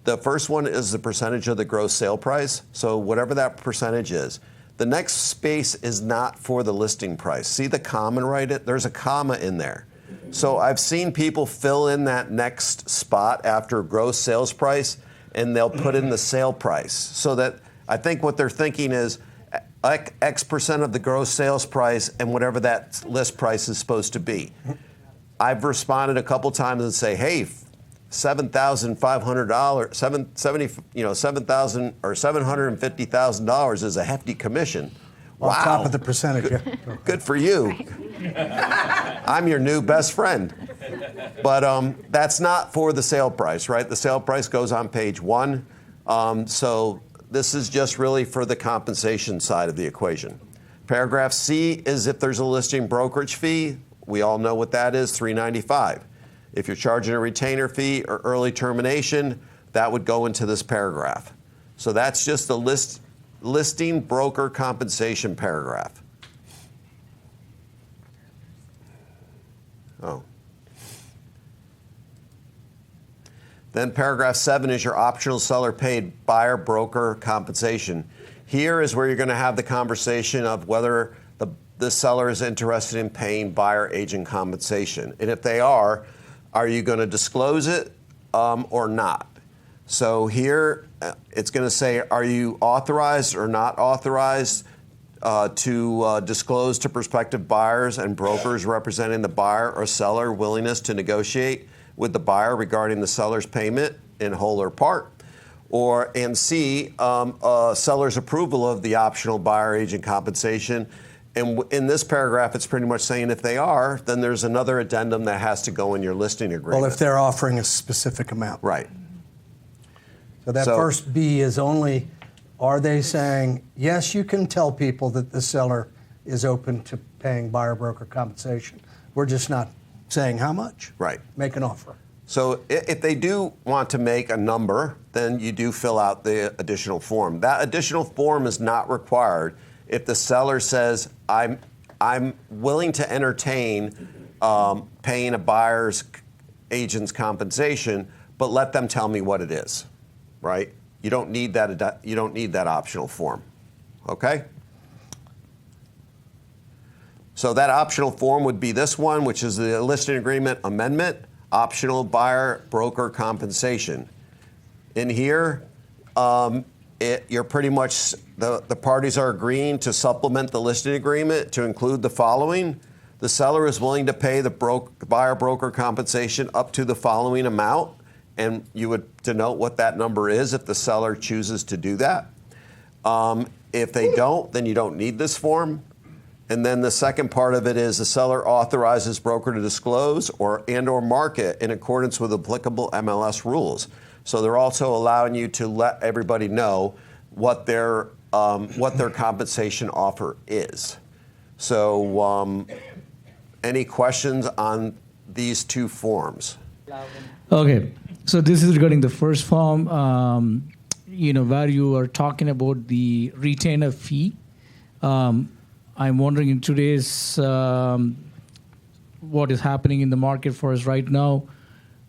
The first one is the percentage of the gross sale price. So whatever that percentage is. The next space is not for the listing price. See the comma right? There's a comma in there. So I've seen people fill in that next spot after gross sales price, and they'll put in the sale price. So that I think what they're thinking is X percent of the gross sales price and whatever that list price is supposed to be. I've responded a couple times and say, hey, $7,500, $7,000 or $750,000 is a hefty commission. On top of the percentage. Good for you. I'm your new best friend. But that's not for the sale price, right? The sale price goes on page 1. So this is just really for the compensation side of the equation. Paragraph C is if there's a listing brokerage fee. We all know what that is, $395. If you're charging a retainer fee or early termination, that would go into this paragraph. So that's just the listing broker compensation paragraph. Oh. Then paragraph 7 is your optional seller paid buyer broker compensation. Here is where you're going to have the conversation of whether the seller is interested in paying buyer agent compensation. And if they are you going to disclose it or not? So here it's going to say, are you authorized or not authorized to disclose to prospective buyers and brokers representing the buyer or seller willingness to negotiate with the buyer regarding the seller's payment in whole or part? And C, seller's approval of the optional buyer agent compensation. And in this paragraph, it's pretty much saying if they are, then there's another addendum that has to go in your listing agreement. Well, if they're offering a specific amount. Right. So that first B is only, are they saying, yes, you can tell people that the seller is open to paying buyer broker compensation. We're just not saying how much. Right. Make an offer. So if they do want to make a number, then you do fill out the additional form. That additional form is not required if the seller says, I'm willing to entertain paying a buyer's agent's compensation, but let them tell me what it is, right? You don't need that optional form, okay? So that optional form would be this one, which is the listing agreement amendment, optional buyer broker compensation. In here, you're pretty much, the parties are agreeing to supplement the listing agreement to include the following. The seller is willing to pay the buyer broker compensation up to the following amount, and you would denote what that number is if the seller chooses to do that. If they don't, then you don't need this form. And then the second part of it is the seller authorizes broker to disclose or market in accordance with applicable MLS rules. So they're also allowing you to let everybody know what their compensation offer is. So any questions on these two forms? Okay, so this is regarding the first form, where you are talking about the retainer fee. I'm wondering in today's, what is happening in the market for us right now,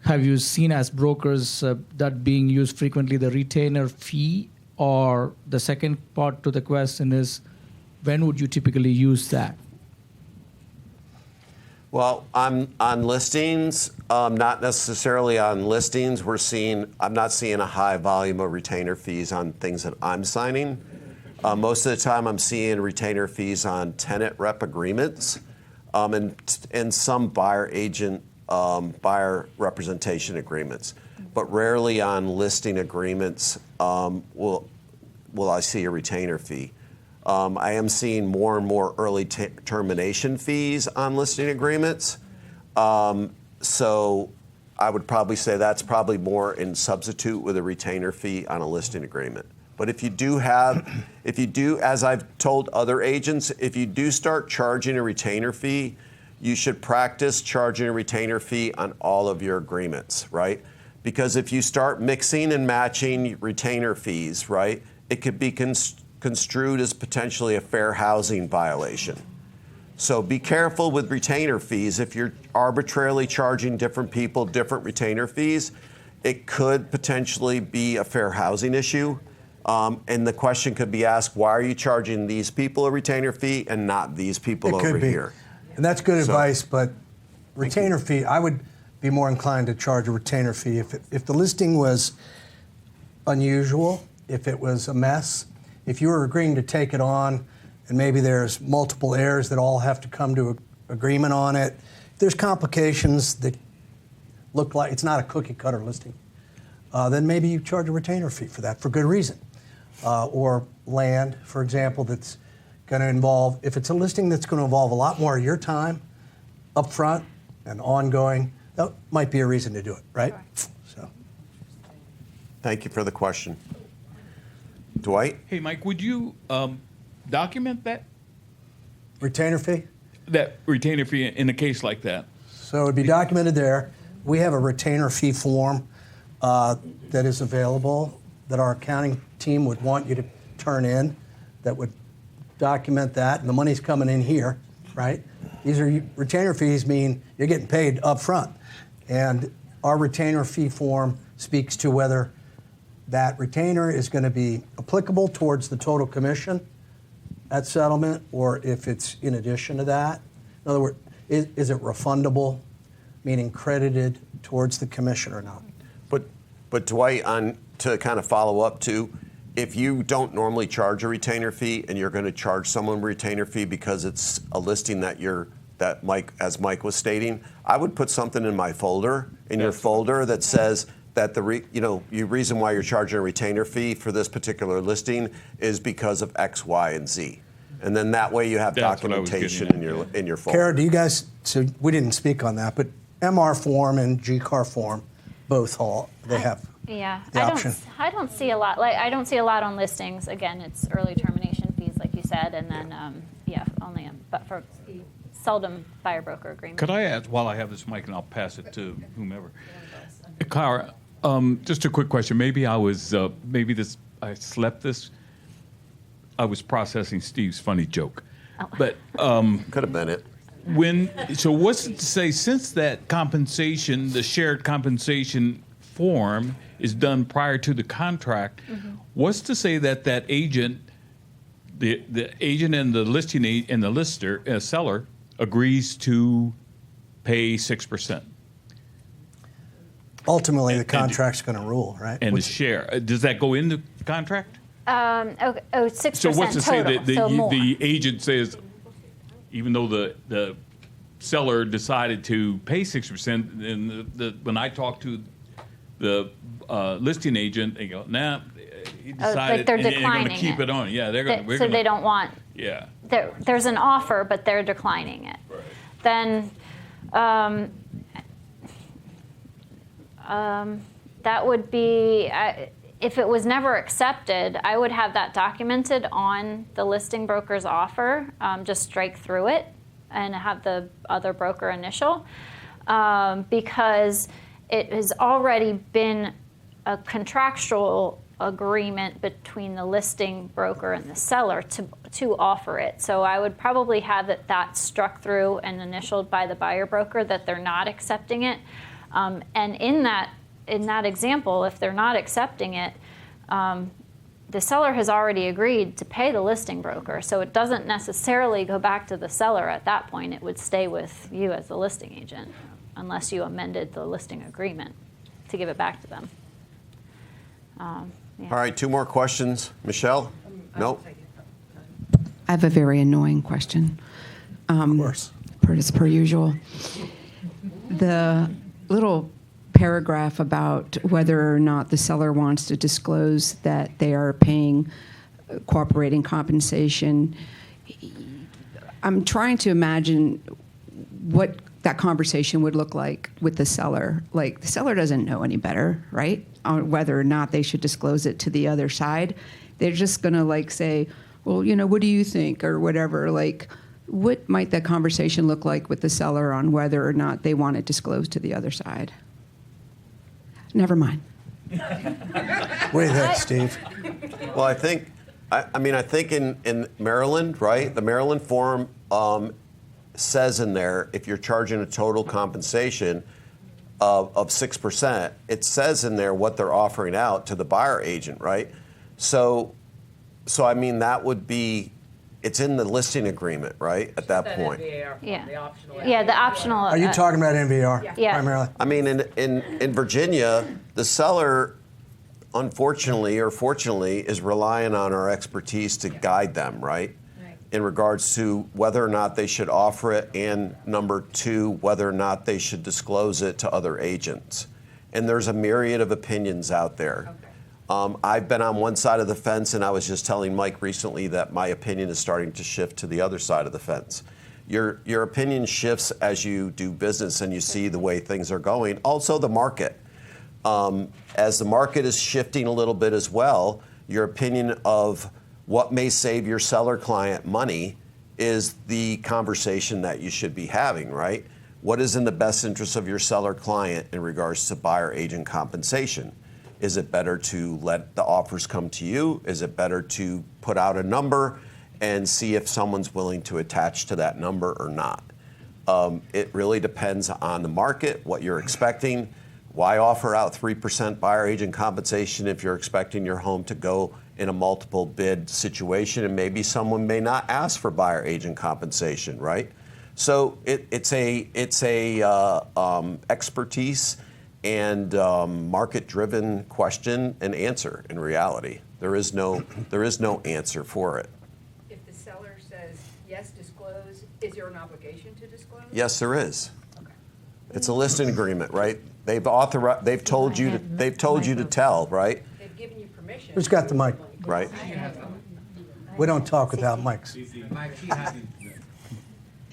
have you seen as brokers that being used frequently, the retainer fee? Or the second part to the question is, when would you typically use that? Well, on listings, not necessarily on listings. I'm not seeing a high volume of retainer fees on things that I'm signing. Most of the time, I'm seeing retainer fees on tenant rep agreements and some buyer agent, buyer representation agreements, but rarely on listing agreements will I see a retainer fee. I am seeing more and more early termination fees on listing agreements. So I would probably say that's probably more in substitute with a retainer fee on a listing agreement. But if you do, as I've told other agents, if you do start charging a retainer fee, you should practice charging a retainer fee on all of your agreements, right? Because if you start mixing and matching retainer fees, right, it could be construed as potentially a fair housing violation. So be careful with retainer fees. If you're arbitrarily charging different people different retainer fees, it could potentially be a fair housing issue. And the question could be asked, why are you charging these people a retainer fee and not these people over here? And that's good advice, but retainer fee, I would be more inclined to charge a retainer fee if the listing was unusual, if it was a mess, if you were agreeing to take it on and maybe there's multiple heirs that all have to come to an agreement on it. If there's complications that look like it's not a cookie cutter listing, then maybe you charge a retainer fee for that for good reason. Or land, for example, that's going to involve, if it's a listing that's going to involve a lot more of your time up front and ongoing, that might be a reason to do it, right? Sure. So, thank you for the question. Dwight? Hey, Mike, would you document that? Retainer fee? That retainer fee in a case like that? So it would be documented there. We have a retainer fee form that is available that our accounting team would want you to turn in that would document that, and the money's coming in here, right? These are retainer fees mean you're getting paid up front. And our retainer fee form speaks to whether that retainer is going to be applicable towards the total commission at settlement or if it's in addition to that. In other words, is it refundable, meaning credited towards the commission or not? But Dwight, to kind of follow up to, if you don't normally charge a retainer fee and you're going to charge someone a retainer fee because it's a listing that Mike, as Mike was stating, I would put something in my folder, your folder that says that the reason why you're charging a retainer fee for this particular listing is because of X, Y, and Z. And then that way you have documentation in your folder. Kara, do you guys, so we didn't speak on that, but MR form and GCAAR form, both they have Yeah, the option. I don't see a lot. I don't see a lot on listings. Again, it's early termination fees, like you said, and then only but for seldom buyer broker agreement. Could I ask, while I have this mic, and I'll pass it to whomever. Clara, just a quick question. Maybe I slept this. I was processing Steve's funny joke, but could have been it. So what's it to say, since that compensation, the shared compensation form is done prior to the contract, what's to say that agent, the agent and the listing and the seller agrees to pay 6%? Ultimately, the contract's going to rule, right? And the share, does that go in the contract? 6% So what's to say that more. the agent says, even though the seller decided to pay 6%, and when I talk to the listing agent, they go, nah, he decided like they're and they're declining going to keep it on. Yeah, they're going to. So they don't want. Yeah. There's an offer, but they're declining it. Right. Then that would be. If it was never accepted, I would have that documented on the listing broker's offer, just strike through it and have the other broker initial, because it has already been a contractual agreement between the listing broker and the seller to offer it. So I would probably have that struck through and initialed by the buyer broker that they're not accepting it. And in that example, if they're not accepting it, the seller has already agreed to pay the listing broker. So it doesn't necessarily go back to the seller at that point. It would stay with you as the listing agent, unless you amended the listing agreement to give it back to them. All right, 2 more questions. Michelle? Nope. I have a very annoying question. Of course. Per usual. The little paragraph about whether or not the seller wants to disclose that they are paying cooperating compensation. I'm trying to imagine what that conversation would look like with the seller. Like, the seller doesn't know any better, right, on whether or not they should disclose it to the other side. They're just going to say, well, what do you think, or whatever. What might that conversation look like with the seller on whether or not they want it disclosed to the other side? Never mind. What do you think, Steve? Well, I think in Maryland, right, the Maryland form says in there, if you're charging a total compensation of 6%, it says in there what they're offering out to the buyer agent, right? So I mean, that would be, it's in the listing agreement, right, at that point. Yeah. The optional. Are you talking about NVAR Yeah. primarily? I mean, in Virginia, the seller, unfortunately or fortunately, is relying on our expertise to guide them, right? In regards to whether or not they should offer it, and number two, whether or not they should disclose it to other agents. And there's a myriad of opinions out there. I've been on one side of the fence, and I was just telling Mike recently that my opinion is starting to shift to the other side of the fence. Your opinion shifts as you do business and you see the way things are going. Also, the market. As the market is shifting a little bit as well, your opinion of what may save your seller client money is the conversation that you should be having, right? What is in the best interest of your seller client in regards to buyer agent compensation? Is it better to let the offers come to you? Is it better to put out a number and see if someone's willing to attach to that number or not? It really depends on the market, what you're expecting. Why offer out 3% buyer agent compensation if you're expecting your home to go in a multiple bid situation, and maybe someone may not ask for buyer agent compensation, right? So it's a expertise and market-driven question and answer. In reality, there is no answer for it. If the seller says yes, disclose, is there an obligation to disclose? Yes, there is. Okay. It's a listing agreement, right? They've told you to tell, right? They've given you permission. Who's got the mic? Right. We don't talk without mics.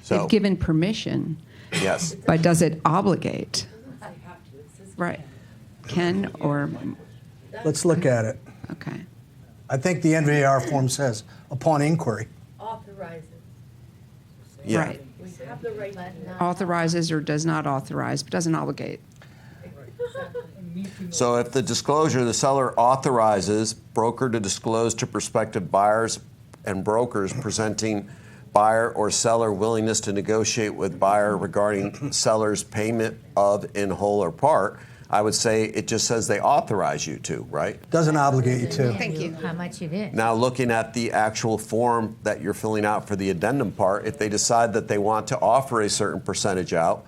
So, They've given permission, yes. but does it obligate? Right. Can or, Let's look at it. okay. I think the NVAR form says upon inquiry. Authorize it. Yeah. Right. We have the right to do that. Authorizes or does not authorize, but doesn't obligate. So if the disclosure, the seller authorizes broker to disclose to prospective buyers and brokers presenting buyer or seller willingness to negotiate with buyer regarding seller's payment of in whole or part, I would say it just says they authorize you to, right? Doesn't obligate you to. Thank you. How much it is. Now, looking at the actual form that you're filling out for the addendum part, if they decide that they want to offer a certain percentage out,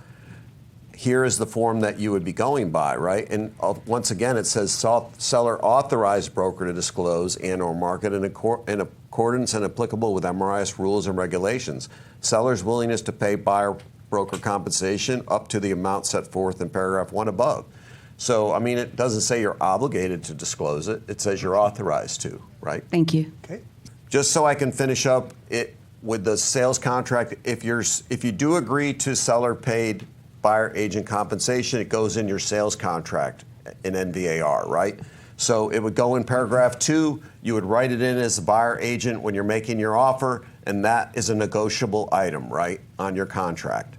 here is the form that you would be going by, right? And once again, it says seller authorized broker to disclose and or market in accordance and applicable with MRIS rules and regulations. Seller's willingness to pay buyer broker compensation up to the amount set forth in paragraph 1 above. So, I mean, it doesn't say you're obligated to disclose it. It says you're authorized to, right? Thank you. Okay. Just so I can finish up it with the sales contract, if you do agree to seller paid buyer agent compensation, it goes in your sales contract in NVAR, right? So it would go in paragraph 2, you would write it in as a buyer agent when you're making your offer, and that is a negotiable item, right, on your contract.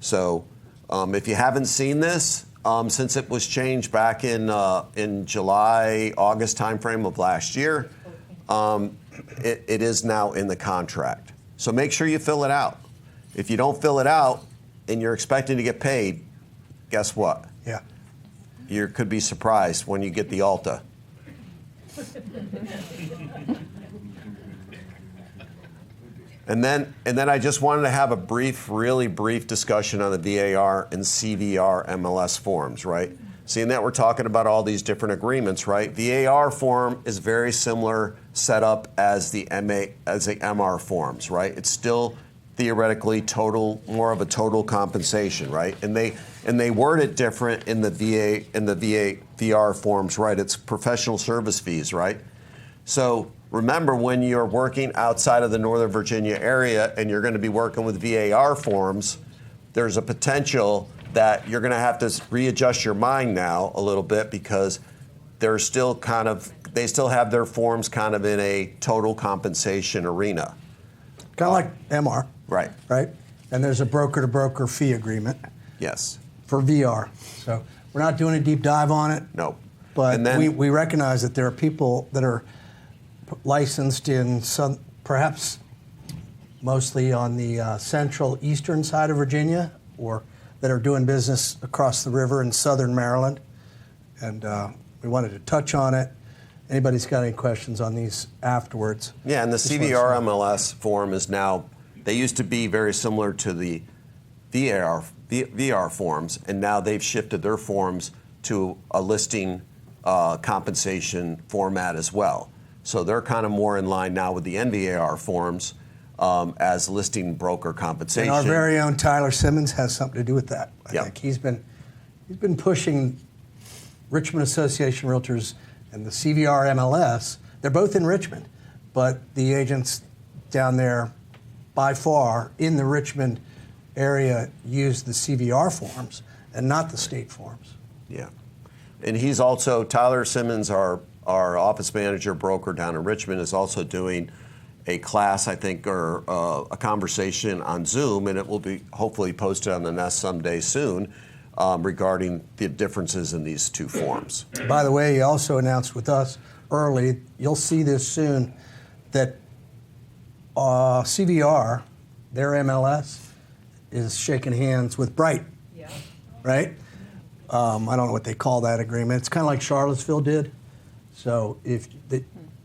So if you haven't seen this, since it was changed back in July, August timeframe of last year, it is now in the contract. So make sure you fill it out. If you don't fill it out and you're expecting to get paid, guess what? Yeah. You could be surprised when you get the Alta. And then I just wanted to have a really brief discussion on the VAR and CVR MLS forms, right? Seeing that we're talking about all these different agreements, right? VAR form is very similar setup as the MR forms, right? It's still theoretically more of a total compensation, right? And they word it different in the VR forms, right? It's professional service fees, right? So remember, when you're working outside of the Northern Virginia area and you're going to be working with VAR forms, there's a potential that you're going to have to readjust your mind now a little bit, because they still have their forms kind of in a total compensation arena. Kind of like MR. Right. Right? And there's a broker-to-broker fee agreement. Yes. For VR. So We're not doing a deep dive on it. No. But And then- we recognize that there are people that are licensed in some, perhaps mostly on the central eastern side of Virginia, or that are doing business across the river in southern Maryland. And we wanted to touch on it. Anybody's got any questions on these afterwards? Yeah, and the Just let us CVR know. MLS form is now, they used to be very similar to the VR forms, and now they've shifted their forms to a listing compensation format as well. So they're kind of more in line now with the NVAR forms as listing broker compensation. And our very own Tyler Simmons has something to do with that. I Yep. think he's been pushing Richmond Association Realtors and the CVR MLS. They're both in Richmond, but the agents down there, by far in the Richmond area, use the CVR forms and not the state forms. Yeah. And he's also, Tyler Simmons, our office manager broker down in Richmond, is also doing a class, I think, or a conversation on Zoom, and it will be hopefully posted on the Nest someday soon, regarding the differences in these two forms. By the way, he also announced with us early, you'll see this soon, that CVR, their MLS, is shaking hands with Bright. Yeah. Right? I don't know what they call that agreement. It's kind of like Charlottesville did. So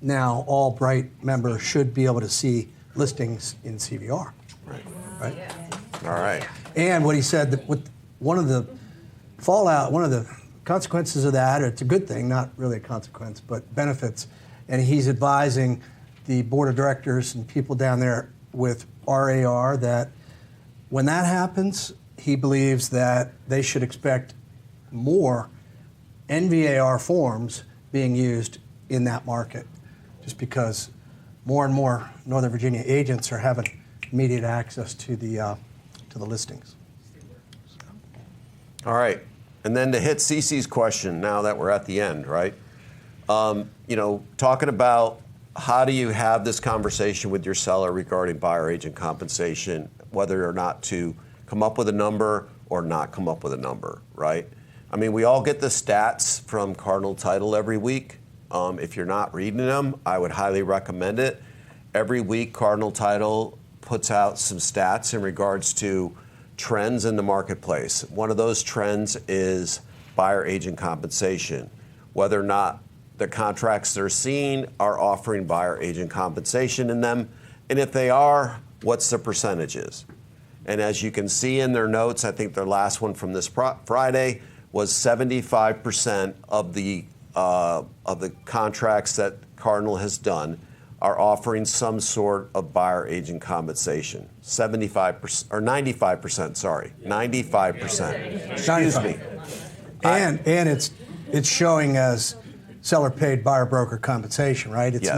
now all Bright members should be able to see listings in CVR. Right? All right. And what he said, that with one of the consequences of that, it's a good thing, not really a consequence, but benefits, and he's advising the board of directors and people down there with RAR that when that happens, he believes that they should expect more NVAR forms being used in that market, just because more and more Northern Virginia agents are having immediate access to the listings. All right. And then to hit Cece's question, now that we're at the end, right? Talking about how do you have this conversation with your seller regarding buyer agent compensation, whether or not to come up with a number or not come up with a number, right? I mean, we all get the stats from Cardinal Title every week. If you're not reading them, I would highly recommend it. Every week, Cardinal Title puts out some stats in regards to trends in the marketplace. One of those trends is buyer agent compensation, whether or not the contracts they're seeing are offering buyer agent compensation in them, and if they are, what's the percentages? And as you can see in their notes, I think their last one from this Friday was 75% of the contracts that Cardinal has done are offering some sort of buyer agent compensation. 75% or 95%, sorry. 95%. Excuse me. And it's showing as seller paid buyer broker compensation, right? It's Yes.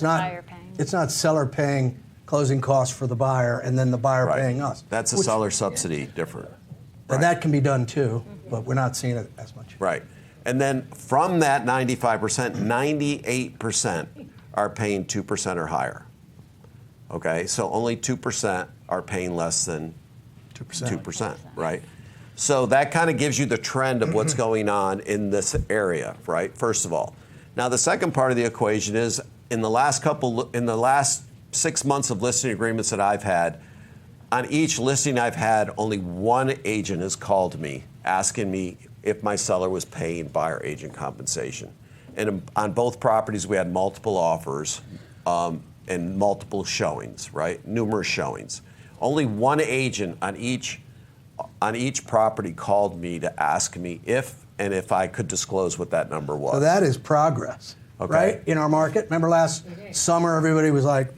Buyer paying. It's not seller paying closing costs for the buyer and then the buyer Right. paying us. That's a seller subsidy different. And that can be done too, but we're not seeing it as much. Right. And then from that 95%, 98% are paying 2% or higher. Okay, so only 2% are paying less than 2%, right? So that kind of gives you the trend of what's going on in this area, right? First of all. Now the second part of the equation is in the last 6 months of listing agreements that I've had, on each listing I've had, only one agent has called me asking me if my seller was paying buyer agent compensation. And on both properties, we had multiple offers and multiple showings, right? Numerous showings. Only one agent on each property called me to ask me if I could disclose what that number was. So that is progress, Okay. right? In our market. Remember last summer, everybody was like,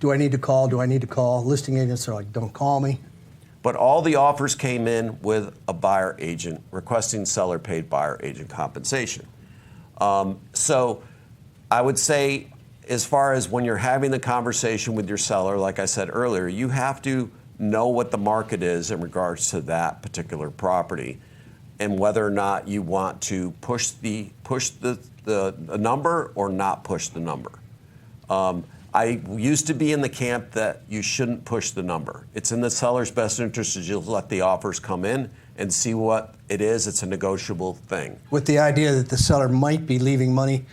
do I need to call? Do I need to call? Listing agents are like, don't call me. But all the offers came in with a buyer agent requesting seller paid buyer agent compensation. So I would say, as far as when you're having the conversation with your seller, like I said earlier, you have to know what the market is in regards to that particular property and whether or not you want to push the number or not push the number. I used to be in the camp that you shouldn't push the number. It's in the seller's best interest to just let the offers come in and see what it is. It's a negotiable thing. With the idea that the seller might be leaving money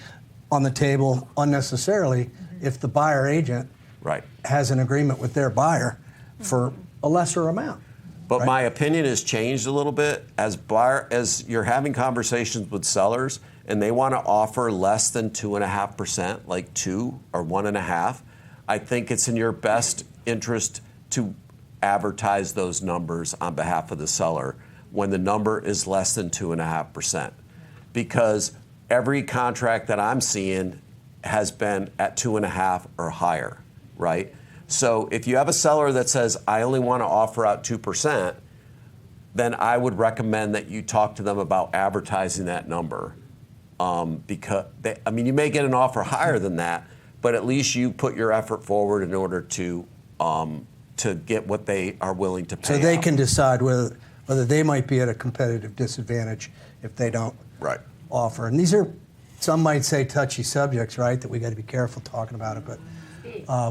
on the table unnecessarily if the buyer agent Right. has an agreement with their buyer for a lesser amount. But Right. my opinion has changed a little bit as you're having conversations with sellers and they want to offer less than 2.5%, like 2 or 1.5. I think it's in your best interest to advertise those numbers on behalf of the seller when the number is less than 2.5%, because every contract that I'm seeing has been at 2.5 or higher, right? So if you have a seller that says, I only want to offer out 2%, then I would recommend that you talk to them about advertising that number. Because you may get an offer higher than that, but at least you put your effort forward in order to get what they are willing to pay. So they out. can decide whether they might be at a competitive disadvantage if they don't Right. offer. And these are, some might say, touchy subjects, right, that we got to be careful talking about it. But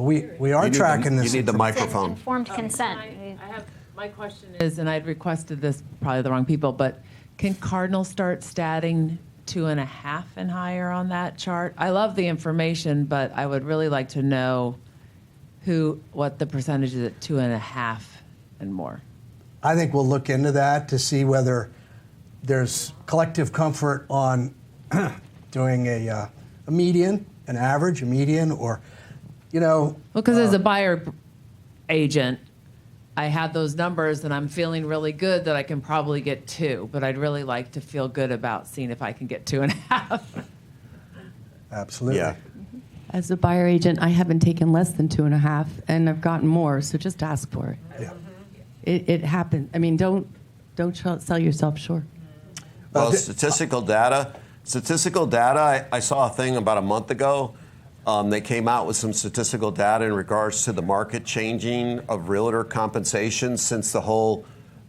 we are tracking this. You need the microphone. Informed consent. My question is, and I'd requested this, probably the wrong people, but can Cardinal start statting 2.5 and higher on that chart? I love the information, but I would really like to know what the percentage is at 2.5 and more. I think we'll look into that to see whether there's collective comfort on doing a median, an average, a median, or, Because as a buyer agent, I have those numbers and I'm feeling really good that I can probably get 2, but I'd really like to feel good about seeing if I can get 2.5. Absolutely. Yeah. As a buyer agent, I haven't taken less than 2.5, and I've gotten more. So just ask for it. Yeah. It happens. Don't sell yourself short. Well, statistical data, I saw a thing about a month ago. They came out with some statistical data in regards to the market changing of realtor compensation since the whole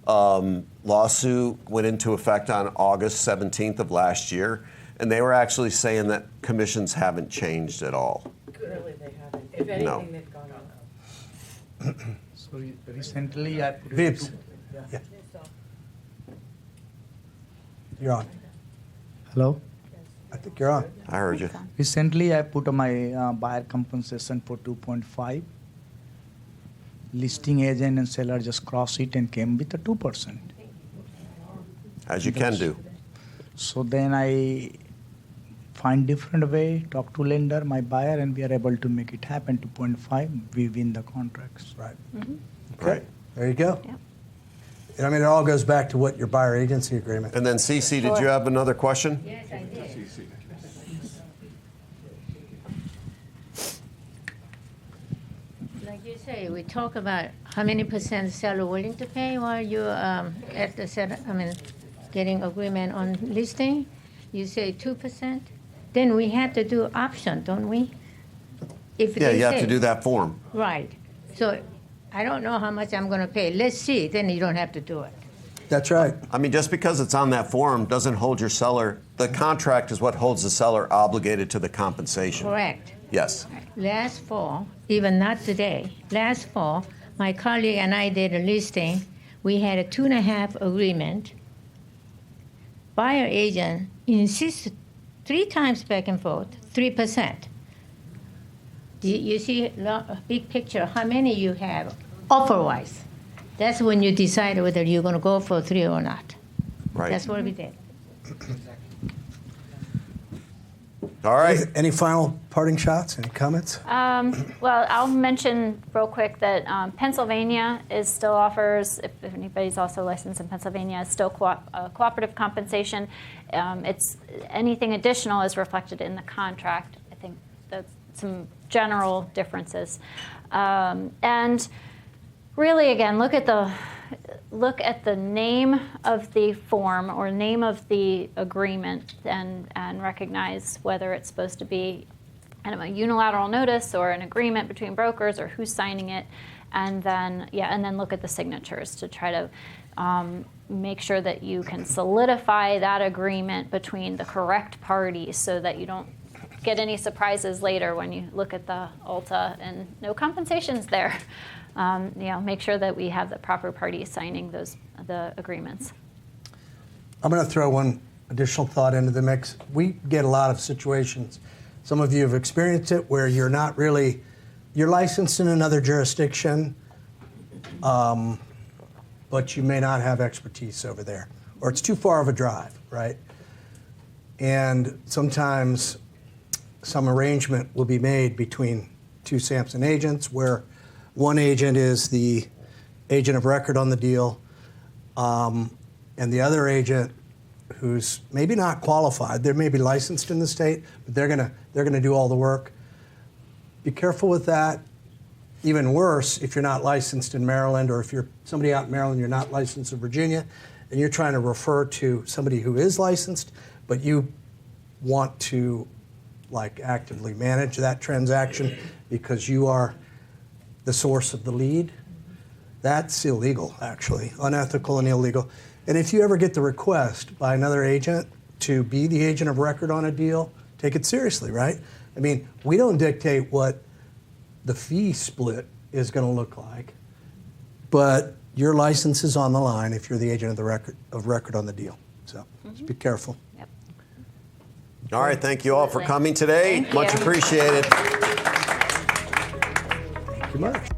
lawsuit went into effect on August 17th of last year. And they were actually saying that commissions haven't changed at all. Really, they haven't. If anything, No. they've gone up. So recently I put Vibes. Yeah. You're on. Hello. I think you're on. I heard you. Recently I put my buyer compensation for 2.5. Listing agent and seller just cross it and came with a 2%. As you can do. So then I find different way, talk to lender, my buyer, and we are able to make it happen. 2.5, we win the contracts. Right. Right. There you go. Yep. And it all goes back to what your buyer agency agreement. And then Cece, did you have another question? Yes, I did. Like you say, we talk about how many percent seller willing to pay while you're at the getting agreement on listing. You say 2%. Then we have to do option, don't we? If Yeah, they you have say- to do that form. Right. So I don't know how much I'm going to pay. Let's see. Then you don't have to do it. That's right. Just because it's on that form doesn't hold your seller. The contract is what holds the seller obligated to the compensation. Correct. Yes. Last fall, even not today, last fall, my colleague and I did a listing. We had a 2.5 agreement. Buyer agent insisted 3 times back and forth, 3%. You see a big picture, how many you have offer-wise. That's when you decide whether you're going to go for 3 or not. Right. That's what we did. All right. Any final parting shots? Any comments? Well, I'll mention real quick that Pennsylvania is still offers, if anybody's also licensed in Pennsylvania, is still cooperative compensation. It's anything additional is reflected in the contract. I think that's some general differences. And really, again, look at the name of the form or name of the agreement and recognize whether it's supposed to be kind of a unilateral notice or an agreement between brokers or who's signing it, and then look at the signatures to try to make sure that you can solidify that agreement between the correct parties so that you don't get any surprises later when you look at the Alta and no compensations there. Make sure that we have the proper parties signing the agreements. I'm going to throw one additional thought into the mix. We get a lot of situations, some of you have experienced it, where you're licensed in another jurisdiction, but you may not have expertise over there, or it's too far of a drive, right? And sometimes some arrangement will be made between two Sampson agents where one agent is the agent of record on the deal, and the other agent, who's maybe not qualified, they may be licensed in the state, but they're gonna do all the work. Be careful with that. Even worse, if you're not licensed in Maryland, or if you're somebody out in Maryland, you're not licensed in Virginia, and you're trying to refer to somebody who is licensed, but you want to actively manage that transaction because you are the source of the lead. That's illegal, actually, unethical and illegal. And if you ever get the request by another agent to be the agent of record on a deal, take it seriously, right? I mean, we don't dictate what the fee split is going to look like, but your license is on the line if you're the agent of record on the deal. So just be careful. Yep. All right, thank you all for coming today. Thank Much you. appreciated. Thank you much.